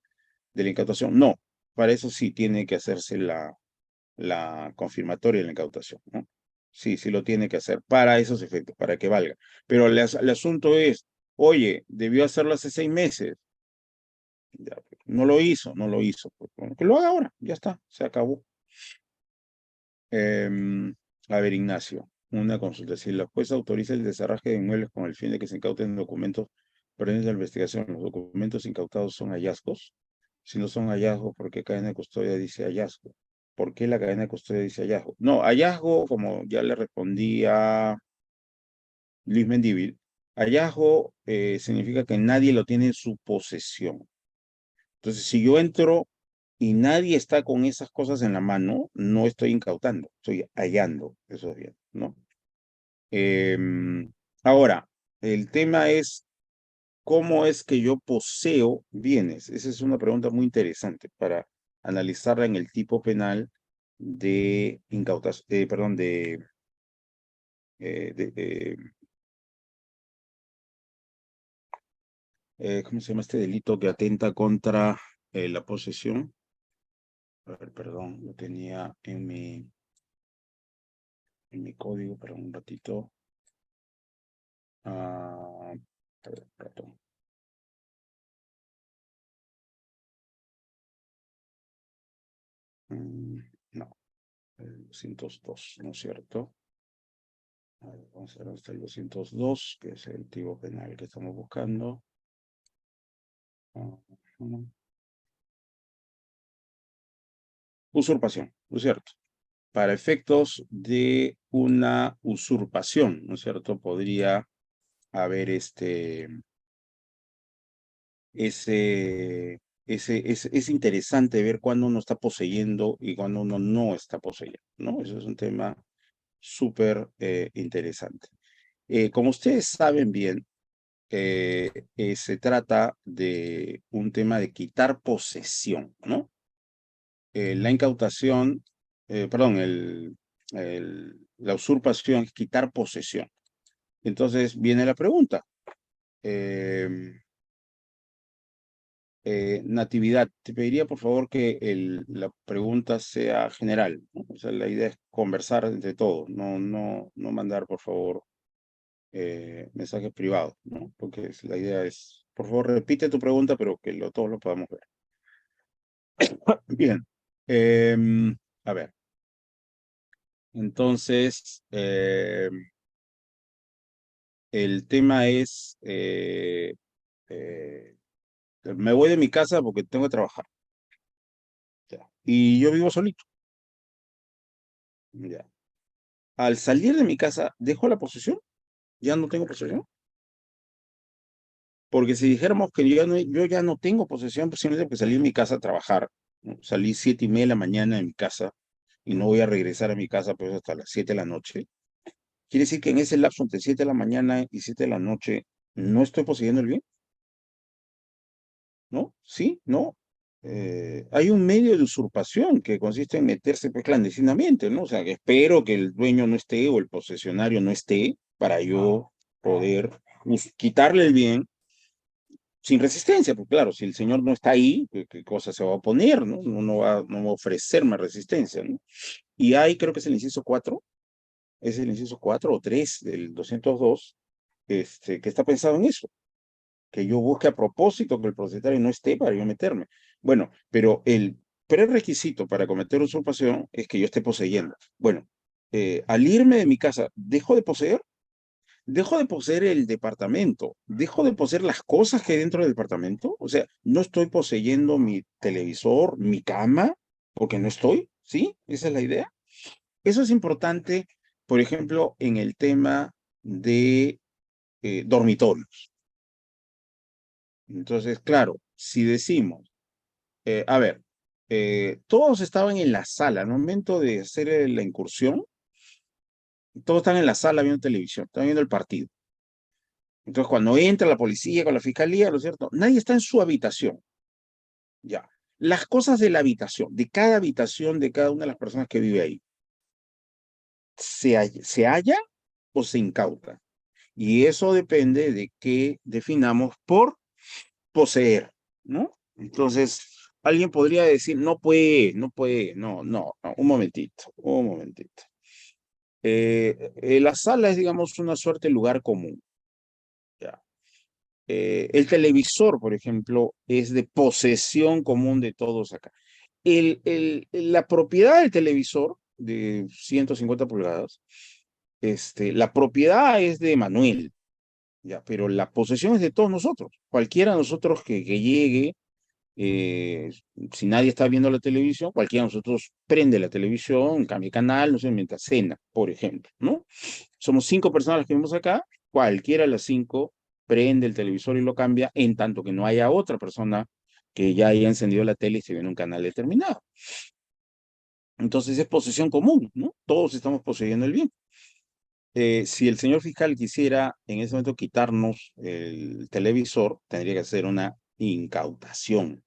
de la incautación? No, para eso sí tiene que hacerse la confirmatoria de la incautación, ¿no? Sí, sí lo tiene que hacer para esos efectos, para que valga. Pero el asunto es, oye, debió hacerlo hace 6 meses. Ya, pues, no lo hizo. Pues, bueno, que lo haga ahora, ya está, se acabó. A ver, Ignacio, una consulta. Si la jueza autoriza el desarraje de inmuebles con el fin de que se incauten documentos pertinentes a la investigación, ¿los documentos incautados son hallazgos? Si no son hallazgos, ¿por qué cadena de custodia dice hallazgo? ¿Por qué la cadena de custodia dice hallazgo? No, hallazgo, como ya le respondí a Luis Mendívil, hallazgo significa que nadie lo tiene en su posesión. Entonces, si yo entro y nadie está con esas cosas en la mano, no estoy incautando, estoy hallando esos bienes, ¿no? Ahora, el tema es, ¿cómo es que yo poseo bienes? Esa es una pregunta muy interesante para analizarla en el tipo penal de incautación, perdón, de ¿cómo se llama este delito que atenta contra la posesión? A ver, perdón, lo tenía en mi código, para un ratito. A ver, perdón. No, el 202, ¿no es cierto? A ver, vamos a ver hasta el 202, que es el tipo penal que estamos buscando. Ah, Usurpación, ¿no es cierto? Para efectos de una usurpación, ¿no es cierto? Podría haber es interesante ver cuándo uno está poseyendo y cuándo uno no está poseyendo, ¿no? Eso es un tema súper interesante. Como ustedes saben bien, se trata de un tema de quitar posesión, ¿no? La incautación, perdón, la usurpación es quitar posesión. Entonces viene la pregunta. em, Natividad, te pediría por favor que la pregunta sea general, ¿no? O sea, la idea es conversar entre todos, no mandar por favor mensajes privados, ¿no? Porque la idea es, por favor, repite tu pregunta, pero que todos lo podamos ver. Bien, a ver. Entonces, el tema es, me voy de mi casa porque tengo que trabajar. Ya. Y yo vivo solito. Ya. Al salir de mi casa, ¿dejo la posesión? ¿Ya no tengo posesión? Porque si dijéramos que yo ya no tengo posesión, pues simplemente porque salí de mi casa a trabajar, ¿no? Salí 7:30 de la mañana de mi casa y no voy a regresar a mi casa pues hasta las 7 de la noche. Quiere decir que en ese lapso entre 7 de la mañana y 7 de la noche no estoy poseyendo el bien, ¿no? ¿Sí? ¿No? Hay un medio de usurpación que consiste en meterse pues, clandestinamente, ¿no? O sea, que espero que el dueño no esté o el posesionario no esté para yo poder quitarle el bien sin resistencia, porque claro, si el señor no está ahí, ¿qué cosa se va a oponer, ¿no? No va a ofrecerme resistencia, ¿no? Y hay, creo que es el inciso 4, es el inciso 4 o 3 del 202, que está pensado en eso, que yo busque a propósito que el propietario no esté para yo meterme. Bueno, pero el prerequisito para cometer usurpación es que yo esté poseyendo. Bueno, al irme de mi casa, ¿dejo de poseer? Dejo de poseer el departamento, dejo de poseer las cosas que hay dentro del departamento. O sea, no estoy poseyendo mi televisor, mi cama, porque no estoy, ¿sí? Esa es la idea. Eso es importante, por ejemplo, en el tema de dormitorios. Entonces, claro, si decimos, a ver, todos estaban en la sala al momento de hacer la incursión, todos están en la sala viendo televisión, están viendo el partido. Entonces, cuando entra la policía con la fiscalía, ¿no es cierto? Nadie está en su habitación. Ya. Las cosas de la habitación, de cada una de las personas que vive ahí, se halla o se incauta. Y eso depende de qué definamos por poseer, ¿no? Entonces, alguien podría decir, no, un momentito, un momentito. La sala es, digamos, una suerte de lugar común. ¿Ya? El televisor, por ejemplo, es de posesión común de todos acá. La propiedad del televisor de 150 pulgadas, la propiedad es de Manuel, ya, pero la posesión es de todos nosotros. Cualquiera de nosotros que llegue, eh, si nadie está viendo la televisión, cualquiera de nosotros prende la televisión, cambia canal, no sé, mientras cena, por ejemplo, ¿no? Somos 5 personas las que vemos acá, cualquiera de las 5 prende el televisor y lo cambia, en tanto que no haya otra persona que ya haya encendido la tele y se ve en un canal determinado. Entonces es posesión común, ¿no? Todos estamos poseyendo el bien. Si el señor fiscal quisiera en ese momento quitarnos el televisor, tendría que hacer una incautación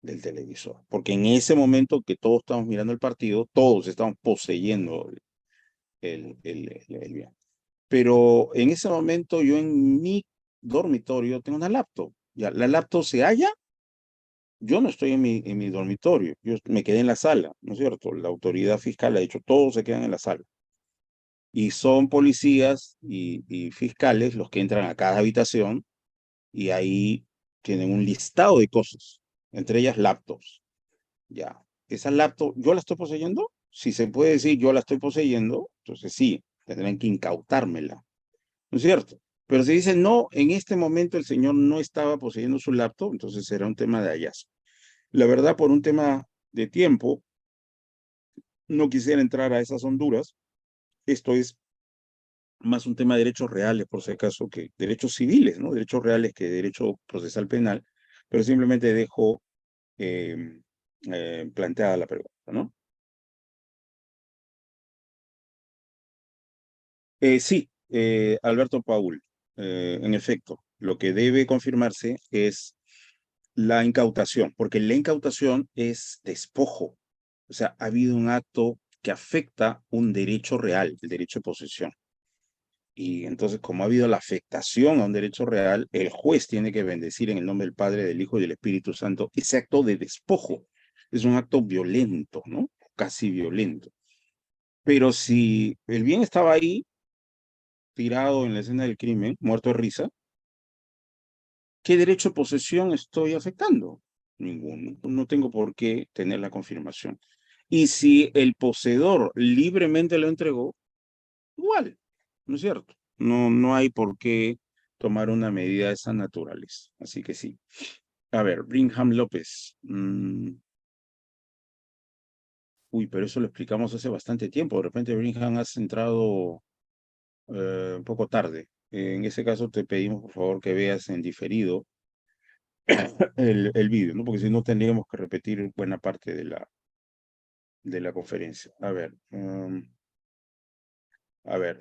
del televisor, porque en ese momento que todos estamos mirando el partido, todos estamos poseyendo el bien. Pero en ese momento yo en mi dormitorio tengo una laptop. Ya, la laptop se halla, yo no estoy en mi dormitorio, yo me quedé en la sala, ¿no es cierto? La autoridad fiscal ha dicho, todos se quedan en la sala. Y son policías y fiscales los que entran a cada habitación y ahí tienen un listado de cosas, entre ellas laptops. Ya, esa laptop, ¿yo la estoy poseyendo? Si se puede decir yo la estoy poseyendo, entonces sí, tendrán que incautármela, ¿no es cierto? Pero si dicen no, en este momento el señor no estaba poseyendo su laptop, entonces será un tema de hallazgo. La verdad, por un tema de tiempo, no quisiera entrar a esas honduras. Esto es más un tema de derechos reales, por si acaso, que derechos civiles, ¿no? Derechos reales que derecho procesal penal, pero simplemente dejo eh, planteada la pregunta, ¿no? Sí, Alberto Paul, en efecto, lo que debe confirmarse es la incautación, porque la incautación es despojo, o sea, ha habido un acto que afecta un derecho real, el derecho de posesión. Y entonces, como ha habido la afectación a un derecho real, el juez tiene que bendecir en el nombre del Padre, del Hijo y del Espíritu Santo ese acto de despojo. Es un acto violento, ¿no? Casi violento. Pero si el bien estaba ahí, tirado en la escena del crimen, muerto de risa, ¿qué derecho de posesión estoy afectando? Ninguno. No tengo por qué tener la confirmación. Y si el poseedor libremente lo entregó, igual, ¿no es cierto? No, no hay por qué tomar una medida de esa naturaleza. Así que sí. A ver, Bringham López. Uy, pero eso lo explicamos hace bastante tiempo. De repente, Bringham, has entrado un poco tarde. En ese caso, te pedimos, por favor, que veas en diferido el vídeo, ¿no? Porque si no, tendríamos que repetir buena parte de la conferencia. A ver,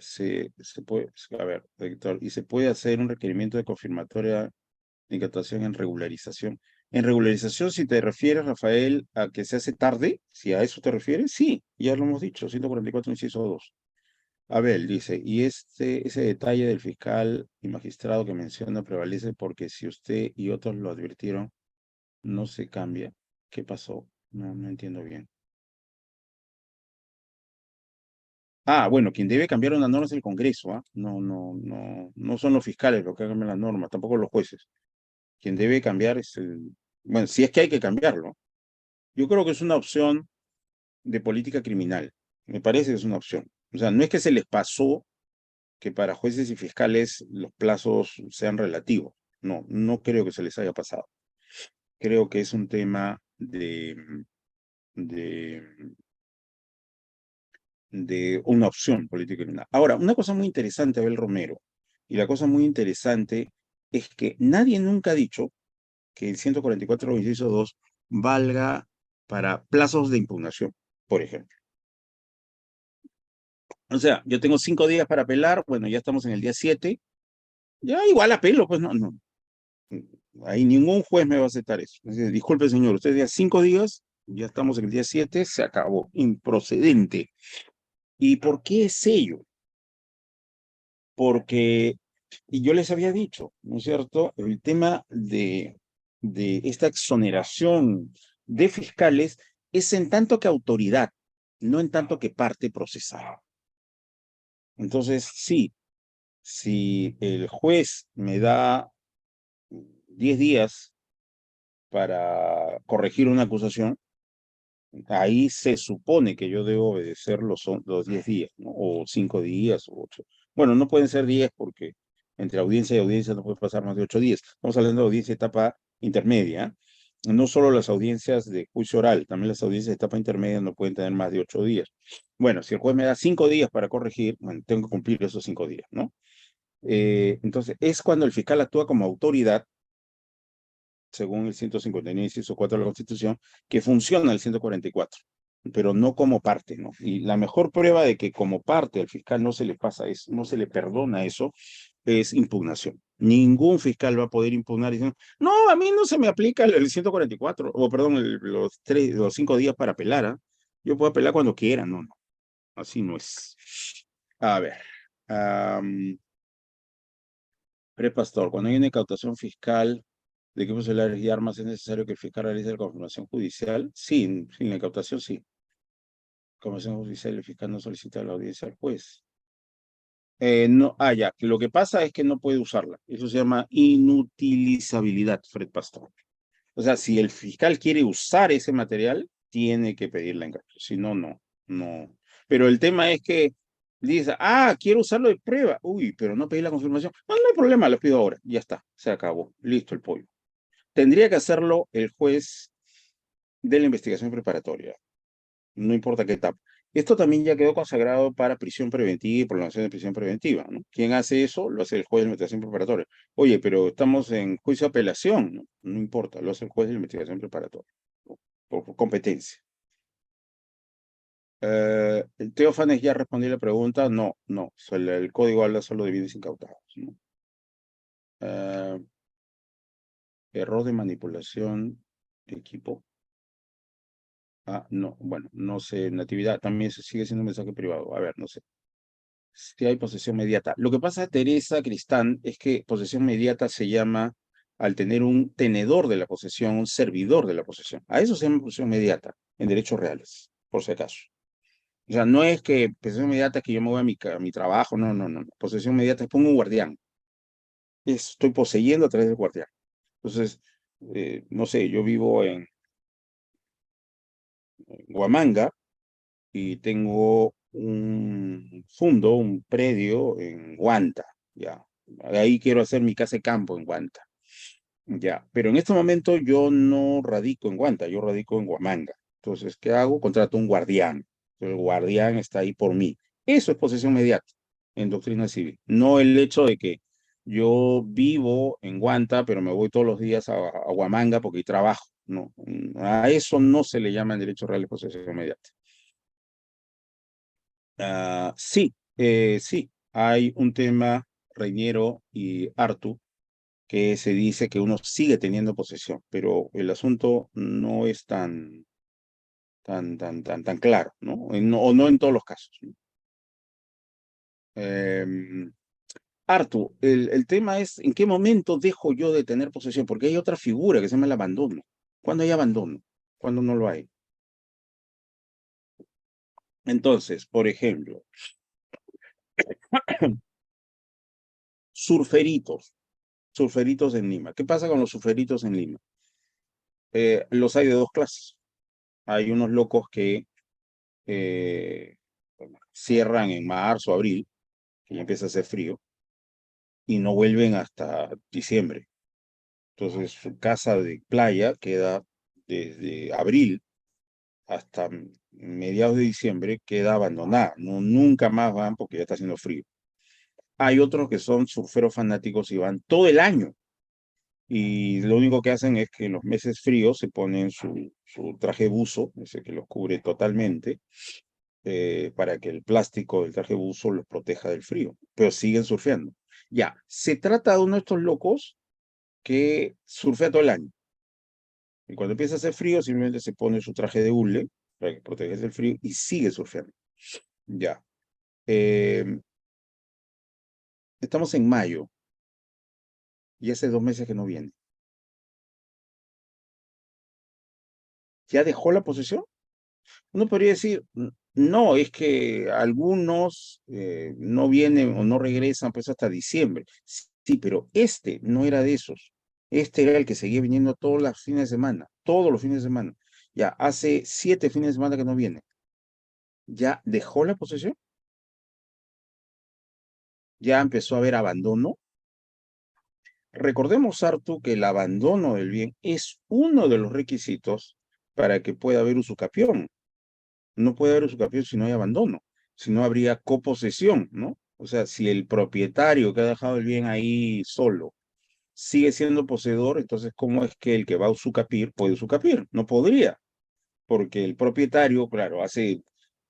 se puede, a ver, Héctor, y se puede hacer un requerimiento de confirmatoria de incautación en regularización. En regularización, si te refieres, Rafael, a que se hace tarde, si a eso te refieres, sí, ya lo hemos dicho, 144, inciso 2. Abel dice, y ese detalle del fiscal y magistrado que menciona prevalece porque si usted y otros lo advirtieron, no se cambia. ¿Qué pasó? No, no entiendo bien. Ah, bueno, quien debe cambiar una norma es el Congreso, ¿ah? No, no, no, no son los fiscales los que cambian la norma, tampoco los jueces. Quien debe cambiar es el, bueno, si es que hay que cambiarlo. Yo creo que es una opción de política criminal. Me parece que es una opción. O sea, no es que se les pasó que para jueces y fiscales los plazos sean relativos. No, no creo que se les haya pasado. Creo que es un tema de, de una opción política criminal. Ahora, una cosa muy interesante, Abel Romero, y la cosa muy interesante es que nadie nunca ha dicho que el 144 inciso 2 valga para plazos de impugnación, por ejemplo. O sea, yo tengo 5 días para apelar, bueno, ya estamos en el día 7, ya igual apelo, pues no, no. Ahí ningún juez me va a aceptar eso. Es decir, disculpe, señor, usted ya 5 días, ya estamos en el día 7, se acabó, improcedente. ¿Y por qué es ello? Porque, y yo les había dicho, ¿no es cierto? El tema de esta exoneración de fiscales es en tanto que autoridad, no en tanto que parte procesal. Entonces, sí, si el juez me da 10 días para corregir una acusación, ahí se supone que yo debo obedecer los 10 días, ¿no? O 5 días, o 8. Bueno, no pueden ser 10 porque entre audiencia y audiencia no puede pasar más de 8 días. Estamos hablando de audiencia etapa intermedia. No solo las audiencias de juicio oral, también las audiencias de etapa intermedia no pueden tener más de 8 días. Bueno, si el juez me da 5 días para corregir, bueno, tengo que cumplir esos 5 días, ¿no? Entonces, es cuando el fiscal actúa como autoridad según el 159, inciso 4 de la Constitución, que funciona el 144, pero no como parte, ¿no? Y la mejor prueba de que como parte al fiscal no se le pasa eso, no se le perdona eso, es impugnación. Ningún fiscal va a poder impugnar diciendo, no, a mí no se me aplica el 144, o perdón, los 5 días para apelar, ¿ah? Yo puedo apelar cuando quiera, no, no, así no es. A ver, um, Pastor, cuando hay una incautación fiscal de equipos celulares y armas, ¿es necesario que el fiscal realice la confirmación judicial? Sí, sin la incautación sí. Confirmación judicial, el fiscal no solicita la audiencia al juez. No, ya, lo que pasa es que no puede usarla. Eso se llama inutilizabilidad, Fred Pastor. O sea, si el fiscal quiere usar ese material, tiene que pedir la incautación. Si no, no, no. Pero el tema es que dice, quiero usarlo de prueba. Uy, pero no pedí la confirmación. No, no hay problema, lo pido ahora. Ya está, se acabó. Listo el pollo. Tendría que hacerlo el juez de la investigación preparatoria, no importa qué etapa. Esto también ya quedó consagrado para prisión preventiva y prolongación de prisión preventiva, ¿no? ¿Quién hace eso? Lo hace el juez de la investigación preparatoria. Oye, pero estamos en juicio de apelación, ¿no? No importa, lo hace el juez de la investigación preparatoria, ¿no? Por competencia. Teófanes ya respondió la pregunta, no, no, el código habla solo de bienes incautados, ¿no? Eh, Error de manipulación de equipo. No, bueno, no sé, Natividad, también se sigue siendo un mensaje privado. A ver, no sé. Si hay posesión mediata. Lo que pasa, Teresa Cristán, es que posesión mediata se llama al tener un tenedor de la posesión, un servidor de la posesión. A eso se llama posesión mediata, en derechos reales, por si acaso. O sea, no es que posesión mediata es que yo me voy a mi trabajo, no, no, no. Posesión mediata es pongo un guardián. Estoy poseyendo a través del guardián. Entonces, no sé, yo vivo Huamanga y tengo un fondo, un predio en Huanta, ya. Ahí quiero hacer mi casa de campo en Huanta, ya. Pero en este momento yo no radico en Huanta, yo radico en Huamanga. Entonces, ¿qué hago? Contrato un guardián. El guardián está ahí por mí. Eso es posesión mediata en doctrina civil. No el hecho de que yo vivo en Huanta, pero me voy todos los días a Huamanga porque ahí trabajo. No, a eso no se le llama en derecho real de posesión mediata. Sí, sí, hay un tema, Reñero y Artu, que se dice que uno sigue teniendo posesión, pero el asunto no es tan claro, ¿no? O no en todos los casos, ¿no? Em, Artu, el tema es en qué momento dejo yo de tener posesión, porque hay otra figura que se llama el abandono. ¿Cuándo hay abandono? ¿Cuándo no lo hay? Entonces, por ejemplo, surferitos, surferitos en Lima. ¿Qué pasa con los surferitos en Lima? Los hay de dos clases. Hay unos locos que eh, cierran en marzo, abril, que ya empieza a hacer frío, y no vuelven hasta diciembre. Entonces su casa de playa queda desde abril hasta mediados de diciembre, queda abandonada. No, nunca más van porque ya está haciendo frío. Hay otros que son surferos fanáticos y van todo el año. Y lo único que hacen es que en los meses fríos se ponen su traje buzo, ese que los cubre totalmente, para que el plástico del traje buzo los proteja del frío, pero siguen surfeando. Ya, se trata de uno de estos locos que surfea todo el año. Y cuando empieza a hacer frío, simplemente se pone su traje de hule para que proteja del frío y sigue surfeando. Ya. Eh, Estamos en mayo y hace 2 meses que no viene. ¿Ya dejó la posesión? Uno podría decir, no, es que algunos no vienen o no regresan pues hasta diciembre. Sí, pero este no era de esos. Este era el que seguía viniendo todos los fines de semana, todos los fines de semana. Ya hace 7 fines de semana que no viene. ¿Ya dejó la posesión? ¿Ya empezó a haber abandono? Recordemos, Artu, que el abandono del bien es uno de los requisitos para que pueda haber usucapión. No puede haber usucapión si no hay abandono, si no habría coposesión, ¿no? O sea, si el propietario que ha dejado el bien ahí solo sigue siendo poseedor, entonces, ¿cómo es que el que va a usucapir puede usucapir? No podría, porque el propietario, claro, hace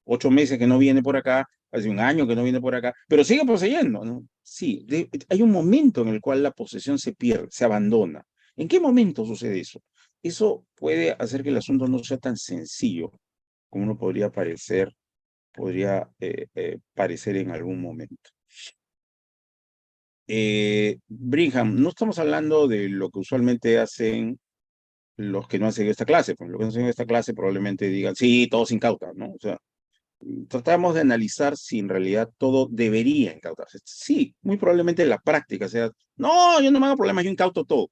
8 meses que no viene por acá, hace un año que no viene por acá, pero sigue poseyendo, ¿no? Sí, hay un momento en el cual la posesión se pierde, se abandona. ¿En qué momento sucede eso? Eso puede hacer que el asunto no sea tan sencillo como uno podría parecer en algún momento. Brigham, no estamos hablando de lo que usualmente hacen los que no han seguido esta clase, porque los que no han seguido esta clase probablemente digan, sí, todos incautan, ¿no? O sea, tratamos de analizar si en realidad todo debería incautarse. Sí, muy probablemente en la práctica sea, no, yo no me hago problemas, yo incauto todo,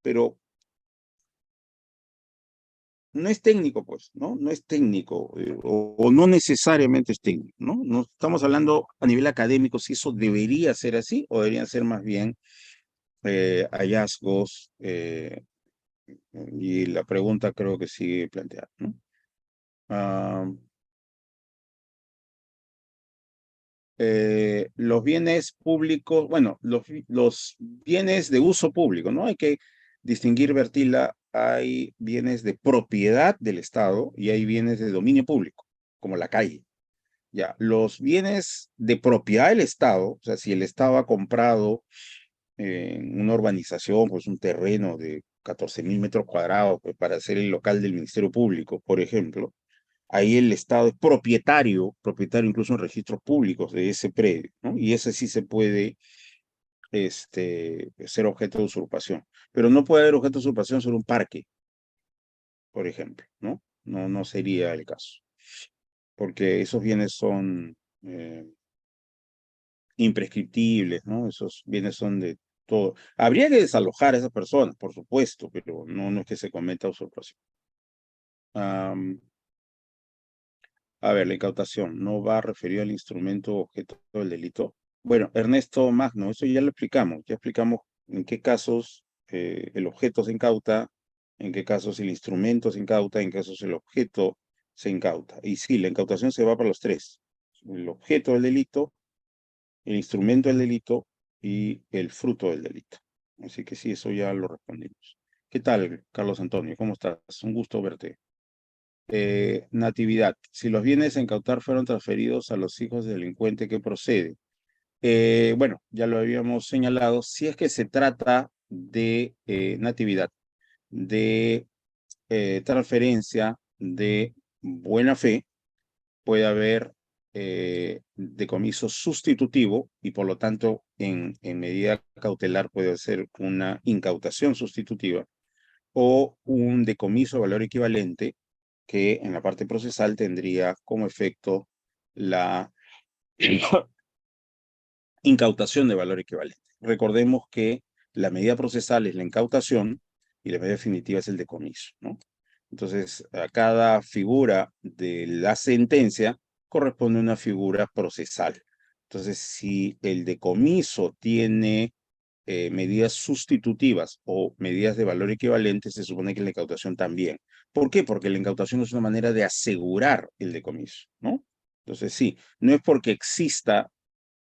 pero no es técnico, pues, ¿no? No es técnico, o no necesariamente es técnico, ¿no? No estamos hablando a nivel académico si eso debería ser así o deberían ser más bien hallazgos, y la pregunta creo que sigue planteada, ¿no? Ah, los bienes públicos, bueno, los bienes de uso público, ¿no? Hay que distinguir, Bertila, hay bienes de propiedad del Estado y hay bienes de dominio público, como la calle. Ya, los bienes de propiedad del Estado, o sea, si el Estado ha comprado en una urbanización, pues un terreno de 14.000 metros cuadrados, pues, para hacer el local del Ministerio Público, por ejemplo, ahí el Estado es propietario incluso en registros públicos de ese predio, ¿no? Y ese sí se puede ser objeto de usurpación. Pero no puede haber objeto de usurpación sobre un parque, por ejemplo, ¿no? No, no sería el caso, porque esos bienes son imprescriptibles, ¿no? Esos bienes son de todo. Habría que desalojar a esas personas, por supuesto, pero no, no es que se cometa usurpación. A ver, la incautación no va referido al instrumento objeto del delito. Bueno, Ernesto Magno, eso ya explicamos en qué casos el objeto se incauta, en qué casos el instrumento se incauta, en qué casos el objeto se incauta. Y sí, la incautación se va para los tres. El objeto del delito, el instrumento del delito y el fruto del delito. Así que sí, eso ya lo respondimos. ¿Qué tal, Carlos Antonio? ¿Cómo estás? Un gusto verte. Natividad. Si los bienes a incautar fueron transferidos a los hijos del delincuente, ¿qué procede? Bueno, ya lo habíamos señalado. Si es que se trata de natividad, de transferencia de buena fe, puede haber decomiso sustitutivo y por lo tanto en medida cautelar puede ser una incautación sustitutiva o un decomiso de valor equivalente que en la parte procesal tendría como efecto la incautación de valor equivalente. Recordemos que la medida procesal es la incautación y la medida definitiva es el decomiso, ¿no? Entonces, a cada figura de la sentencia corresponde una figura procesal. Entonces, si el decomiso tiene medidas sustitutivas o medidas de valor equivalente, se supone que la incautación también. ¿Por qué? Porque la incautación es una manera de asegurar el decomiso, ¿no? Entonces, sí, no es porque exista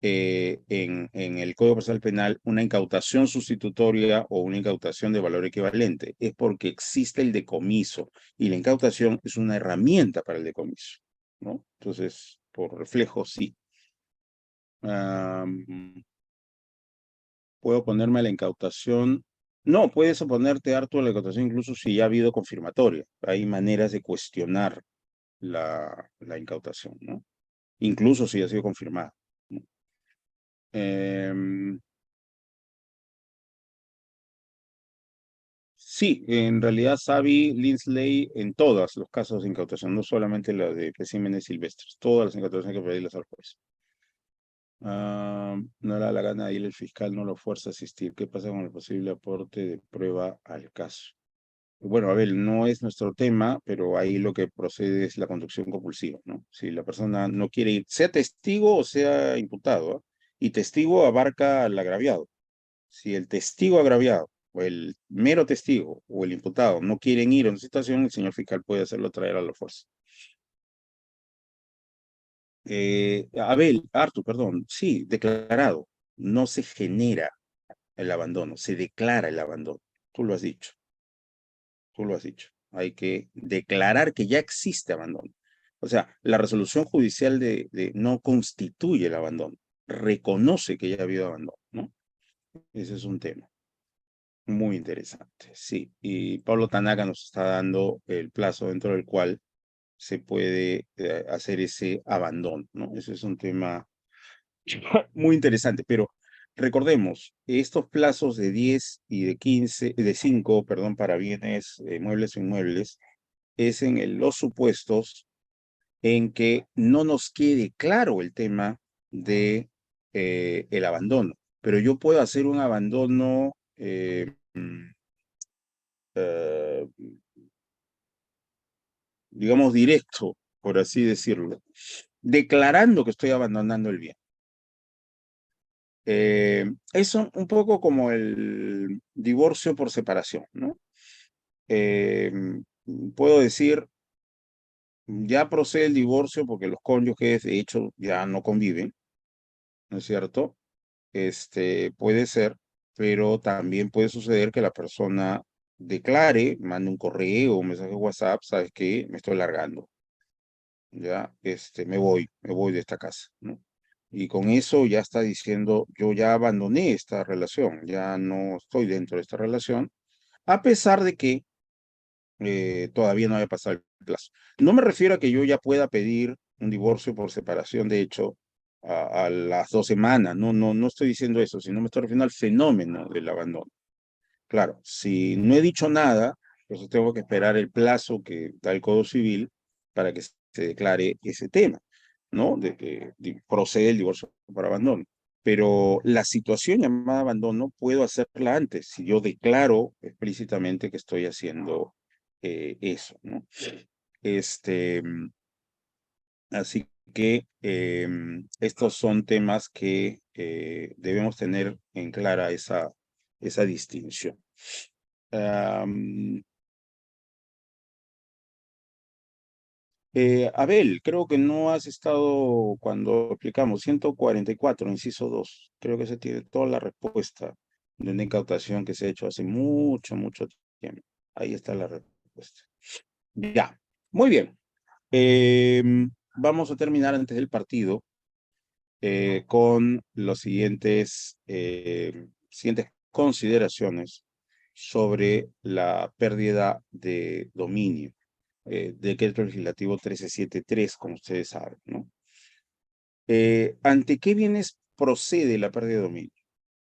en el Código Procesal Penal una incautación sustitutoria o una incautación de valor equivalente, es porque existe el decomiso y la incautación es una herramienta para el decomiso, ¿no? Entonces, por reflejo, sí. ¿Puedo ponerme a la incautación? No, puedes oponerte harto a la incautación incluso si ya ha habido confirmatoria. Hay maneras de cuestionar la incautación, ¿no? Incluso si ha sido confirmada, ¿no? Em, sí, en realidad Savi, Linsley, en todos los casos de incautación, no solamente la de especímenes silvestres, todas las incautaciones hay que pedirlas al juez. No era la gana de ir el fiscal, no lo fuerza a asistir. ¿Qué pasa con el posible aporte de prueba al caso? Bueno, a ver, no es nuestro tema, pero ahí lo que procede es la conducción compulsiva, ¿no? Si la persona no quiere ir, sea testigo o sea imputado, ¿ah? Y testigo abarca al agraviado. Si el testigo agraviado o el mero testigo o el imputado no quieren ir a una situación, el señor fiscal puede hacerlo traer a la fuerza. Artur, perdón, sí, declarado. No se genera el abandono, se declara el abandono. Tú lo has dicho, tú lo has dicho. Hay que declarar que ya existe abandono. O sea, la resolución judicial de no constituye el abandono, reconoce que ya ha habido abandono, ¿no? Ese es un tema. Muy interesante, sí. Y Pablo Tanaka nos está dando el plazo dentro del cual se puede hacer ese abandono, ¿no? Ese es un tema muy interesante, pero recordemos, estos plazos de 10 y de 15, de 5, perdón, para bienes muebles o inmuebles, es en los supuestos en que no nos quede claro el tema de el abandono, pero yo puedo hacer un abandono eh, digamos, directo, por así decirlo, declarando que estoy abandonando el bien. Es un poco como el divorcio por separación, ¿no? Eh, puedo decir, ya procede el divorcio porque los cónyuges, de hecho, ya no conviven, ¿no es cierto? Puede ser, pero también puede suceder que la persona declare, mande un correo, un mensaje de WhatsApp, ¿sabes qué? Me estoy largando. Ya, me voy de esta casa, ¿no? Y con eso ya está diciendo, yo ya abandoné esta relación, ya no estoy dentro de esta relación, a pesar de que todavía no haya pasado el plazo. No me refiero a que yo ya pueda pedir un divorcio por separación, de hecho, a las 2 semanas, no estoy diciendo eso, sino me estoy refiriendo al fenómeno del abandono. Claro, si no he dicho nada, entonces tengo que esperar el plazo que da el Código Civil para que se declare ese tema, ¿no? De que procede el divorcio por abandono. Pero la situación llamada abandono puedo hacerla antes, si yo declaro explícitamente que estoy haciendo eso, ¿no? Este, Así que estos son temas que debemos tener en clara esa distinción. Abel, creo que no has estado cuando explicamos 144, inciso 2. Creo que se tiene toda la respuesta de una incautación que se ha hecho hace mucho, mucho tiempo. Ahí está la respuesta. Ya, muy bien. Vamos a terminar antes del partido con los siguientes consideraciones sobre la pérdida de dominio. Decreto legislativo 1373, como ustedes saben, ¿no? ¿Ante qué bienes procede la pérdida de dominio?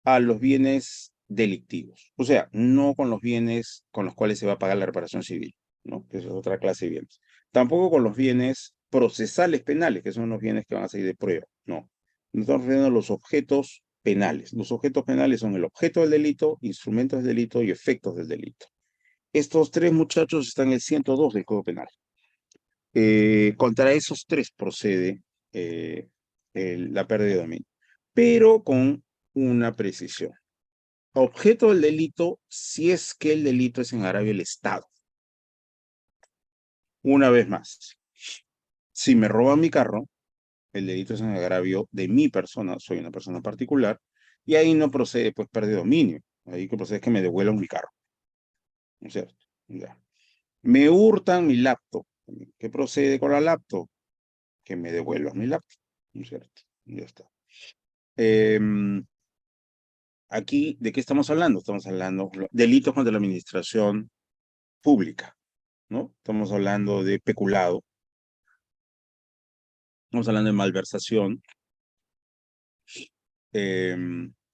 A los bienes delictivos, o sea, no con los bienes con los cuales se va a pagar la reparación civil, ¿no? Que eso es otra clase de bienes. Tampoco con los bienes procesales penales, que son los bienes que van a salir de prueba, no. Nos estamos refiriendo a los objetos penales. Los objetos penales son el objeto del delito, instrumentos del delito y efectos del delito. Estos tres muchachos están en el 102 del Código Penal. Contra esos tres procede la pérdida de dominio, pero con una precisión. Objeto del delito si es que el delito es en agravio del Estado. Una vez más, si me roban mi carro, el delito es en agravio de mi persona, soy una persona particular, y ahí no procede pues pérdida de dominio. Ahí que procede es que me devuelvan mi carro. ¿No es cierto? Ya. Me hurtan mi laptop. ¿Qué procede con la laptop? Que me devuelvan mi laptop. ¿No es cierto? Ya está. Aquí, ¿de qué estamos hablando? Estamos hablando de delitos contra la administración pública, ¿no? Estamos hablando de peculado, estamos hablando de malversación.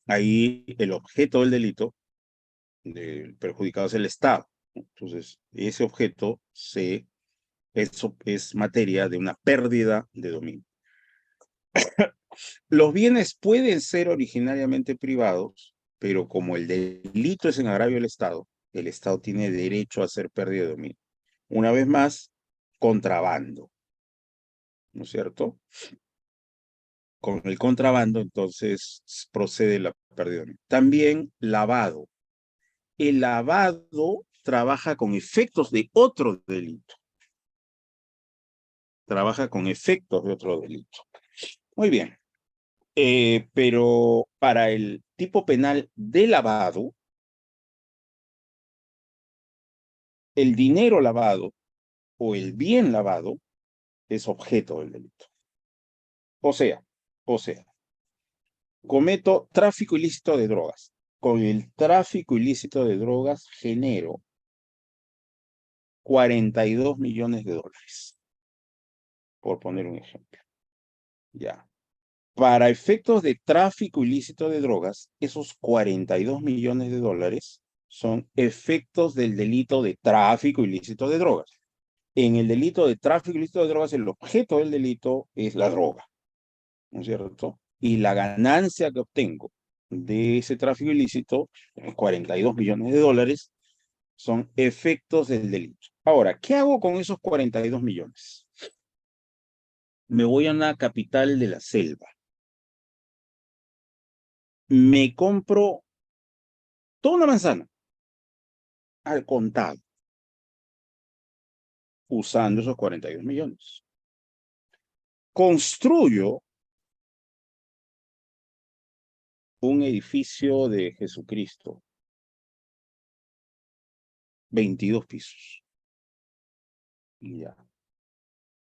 Ahí el objeto del delito del perjudicado es el Estado, ¿no? Entonces, ese objeto es materia de una pérdida de dominio. Los bienes pueden ser originariamente privados, pero como el delito es en agravio del Estado, el Estado tiene derecho a hacer pérdida de dominio. Una vez más, contrabando, ¿no es cierto? Con el contrabando, entonces, procede la pérdida de dominio. También lavado. El lavado trabaja con efectos de otro delito. Trabaja con efectos de otro delito. Muy bien. Pero para el tipo penal de lavado, el dinero lavado o el bien lavado es objeto del delito. O sea, cometo tráfico ilícito de drogas. Con el tráfico ilícito de drogas genero 42 millones de dólares, por poner un ejemplo. Ya. Para efectos de tráfico ilícito de drogas, esos 42 millones de dólares son efectos del delito de tráfico ilícito de drogas. En el delito de tráfico ilícito de drogas, el objeto del delito es la droga, ¿no es cierto? Y la ganancia que obtengo de ese tráfico ilícito, 42 millones de dólares, son efectos del delito. Ahora, ¿qué hago con esos 42 millones? Me voy a una capital de la selva. Me compro toda una manzana al contado, usando esos 42 millones. Construyo un edificio de Jesucristo, 22 pisos. Ya.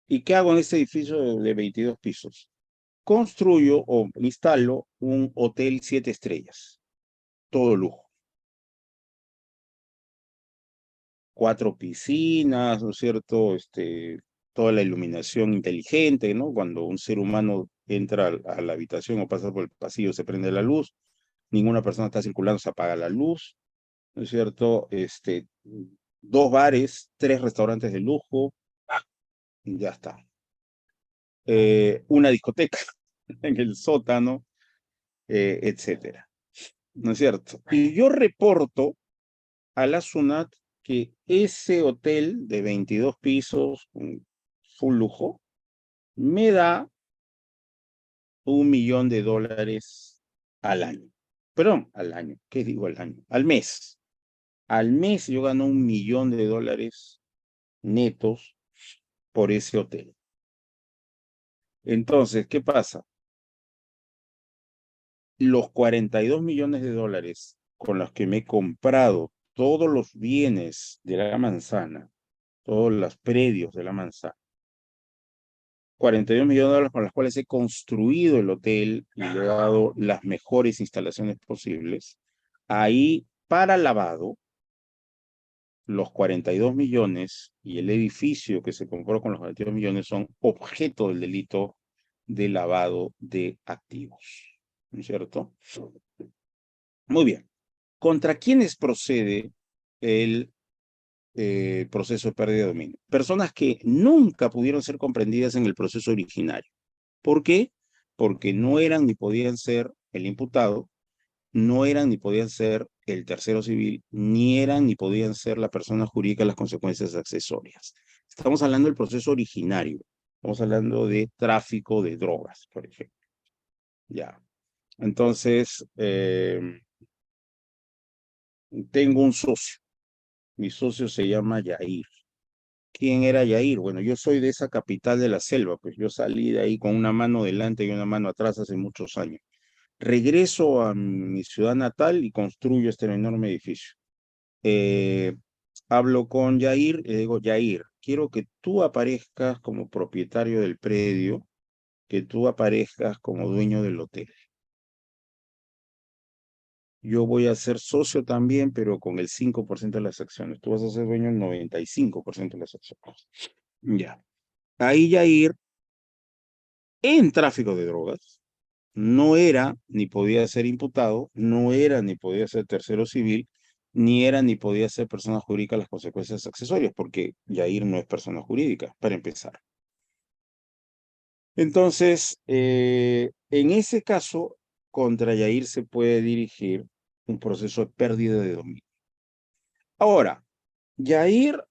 ¿Y qué hago en este edificio de 22 pisos? Construyo o instalo un hotel 7 estrellas, todo lujo. 4 piscinas, ¿no es cierto? Toda la iluminación inteligente, ¿no? Cuando un ser humano entra a la habitación o pasa por el pasillo, se prende la luz, ninguna persona está circulando, se apaga la luz, ¿no es cierto? 2 bares, 3 restaurantes de lujo, y ya está. Una discoteca en el sótano, etcétera. ¿No es cierto? Y yo reporto a la SUNAT que ese hotel de 22 pisos, full lujo, me da $1.000.000 al año. Perdón, al año. ¿Qué digo al año? Al mes. Al mes yo gano $1.000.000 netos por ese hotel. Entonces, ¿qué pasa? Los $42.000.000 con los que me he comprado todos los bienes de la manzana, todos los predios de la manzana, $42.000.000 con los cuales he construido el hotel y le he dado las mejores instalaciones posibles, ahí para lavado, los 42 millones y el edificio que se compró con los 42 millones son objeto del delito de lavado de activos. ¿No es cierto? Muy bien. ¿Contra quiénes procede el proceso de pérdida de dominio? Personas que nunca pudieron ser comprendidas en el proceso originario. ¿Por qué? Porque no eran ni podían ser el imputado, no eran ni podían ser el tercero civil, ni eran ni podían ser la persona jurídica de las consecuencias accesorias. Estamos hablando del proceso originario. Estamos hablando de tráfico de drogas, por ejemplo. Ya. Entonces, tengo un socio. Mi socio se llama Yair. ¿Quién era Yair? Bueno, yo soy de esa capital de la selva, pues yo salí de ahí con una mano delante y una mano atrás hace muchos años. Regreso a mi ciudad natal y construyo este enorme edificio. Hablo con Yair y le digo, Yair, quiero que tú aparezcas como propietario del predio, que tú aparezcas como dueño del hotel. Yo voy a ser socio también, pero con el 5% de las acciones. Tú vas a ser dueño del 95% de las acciones. Ya. Ahí Yair, en tráfico de drogas, no era ni podía ser imputado, no era ni podía ser tercero civil, ni era ni podía ser persona jurídica las consecuencias accesorias, porque Yair no es persona jurídica, para empezar. Entonces, en ese caso, contra Yair se puede dirigir un proceso de pérdida de dominio. Ahora, Yair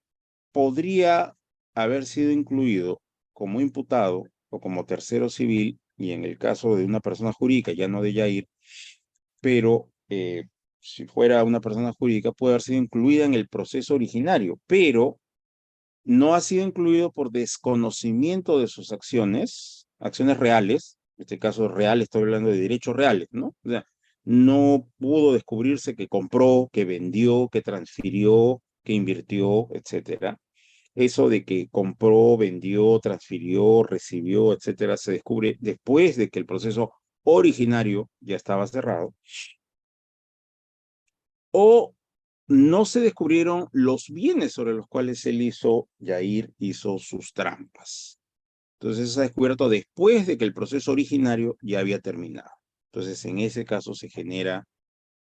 podría haber sido incluido como imputado o como tercero civil, y en el caso de una persona jurídica, ya no de Yair, pero si fuera una persona jurídica, puede haber sido incluida en el proceso originario, pero no ha sido incluido por desconocimiento de sus acciones, acciones reales, en este caso real, estoy hablando de derechos reales, ¿no? O sea, no pudo descubrirse que compró, que vendió, que transfirió, que invirtió, etcétera. Eso de que compró, vendió, transfirió, recibió, etcétera, se descubre después de que el proceso originario ya estaba cerrado. O no se descubrieron los bienes sobre los cuales Yair hizo sus trampas. Entonces se ha descubierto después de que el proceso originario ya había terminado. Entonces en ese caso se genera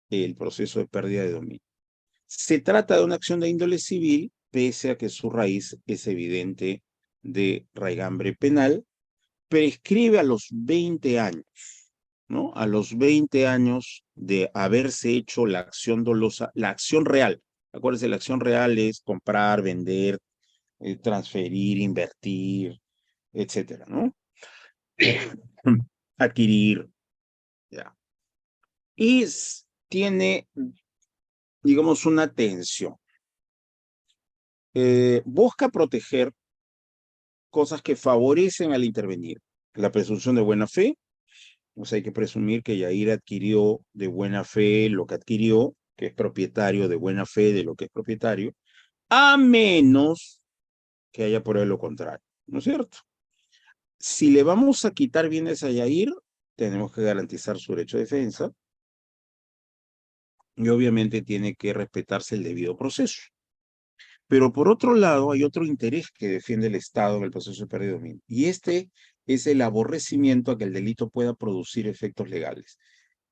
el proceso de pérdida de dominio. Se trata de una acción de índole civil, pese a que su raíz es evidente de raigambre penal, prescribe a los 20 años, ¿no? A los 20 años de haberse hecho la acción dolosa, la acción real. Acuérdense, la acción real es comprar, vender, transferir, invertir, etcétera, ¿no? Adquirir, ya. Y tiene, digamos, una tensión. Busca proteger cosas que favorecen al intervenir. La presunción de buena fe, o sea, hay que presumir que Yair adquirió de buena fe lo que adquirió, que es propietario de buena fe de lo que es propietario, a menos que haya por él lo contrario, ¿no es cierto? Si le vamos a quitar bienes a Yair, tenemos que garantizar su derecho de defensa y obviamente tiene que respetarse el debido proceso. Pero por otro lado, hay otro interés que defiende el Estado en el proceso de pérdida de dominio, y este es el aborrecimiento a que el delito pueda producir efectos legales.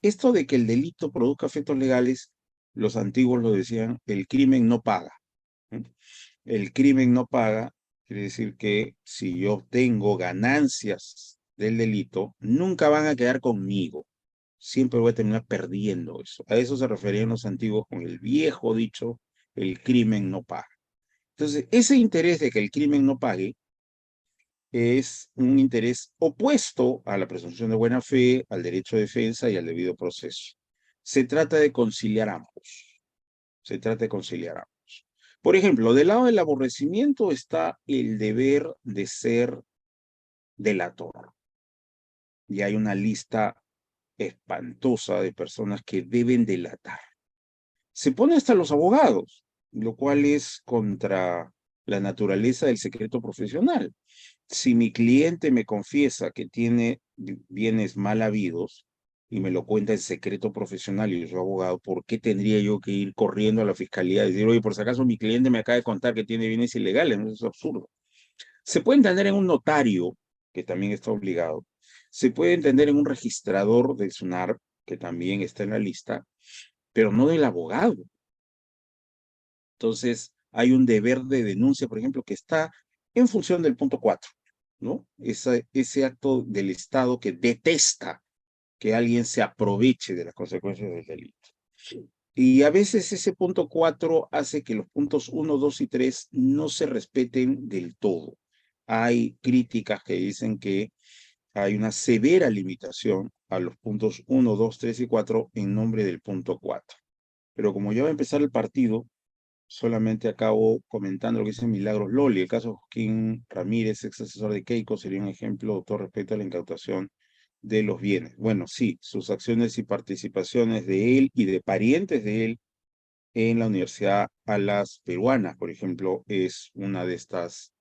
Esto de que el delito produzca efectos legales, los antiguos lo decían, el crimen no paga. ¿Eh? El crimen no paga quiere decir que si yo obtengo ganancias del delito, nunca van a quedar conmigo. Siempre voy a terminar perdiendo eso. A eso se referían los antiguos con el viejo dicho, el crimen no paga. Entonces, ese interés de que el crimen no pague es un interés opuesto a la presunción de buena fe, al derecho de defensa y al debido proceso. Se trata de conciliar ambos. Se trata de conciliar ambos. Por ejemplo, del lado del aborrecimiento está el deber de ser delator. Y hay una lista espantosa de personas que deben delatar. Se pone hasta los abogados, lo cual es contra la naturaleza del secreto profesional. Si mi cliente me confiesa que tiene bienes mal habidos y me lo cuenta en secreto profesional y yo soy abogado, ¿por qué tendría yo que ir corriendo a la fiscalía y decir, oye, por si acaso mi cliente me acaba de contar que tiene bienes ilegales? No, eso es absurdo. Se puede entender en un notario, que también está obligado. Se puede entender en un registrador del SUNAR, que también está en la lista, pero no del abogado. Entonces, hay un deber de denuncia, por ejemplo, que está en función del punto 4, ¿no? Ese acto del Estado que detesta que alguien se aproveche de las consecuencias del delito. Y a veces ese punto 4 hace que los puntos 1, 2 y 3 no se respeten del todo. Hay críticas que dicen que hay una severa limitación a los puntos 1, 2, 3 y 4 en nombre del punto 4. Pero como ya va a empezar el partido, solamente acabo comentando lo que dice Milagros Loli. El caso de Joaquín Ramírez, ex asesor de Keiko, sería un ejemplo de todo respecto a la incautación de los bienes. Bueno, sí, sus acciones y participaciones de él y de parientes de él en la Universidad Alas Peruanas, por ejemplo, es una de estas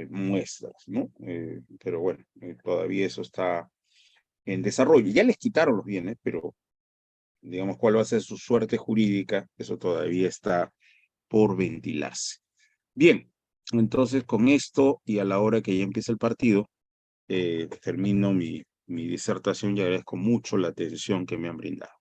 muestras, ¿no? Pero bueno, todavía eso está en desarrollo. Ya les quitaron los bienes, pero digamos cuál va a ser su suerte jurídica, eso todavía está por ventilarse. Bien, entonces con esto y a la hora que ya empieza el partido, termino mi disertación y agradezco mucho la atención que me han brindado.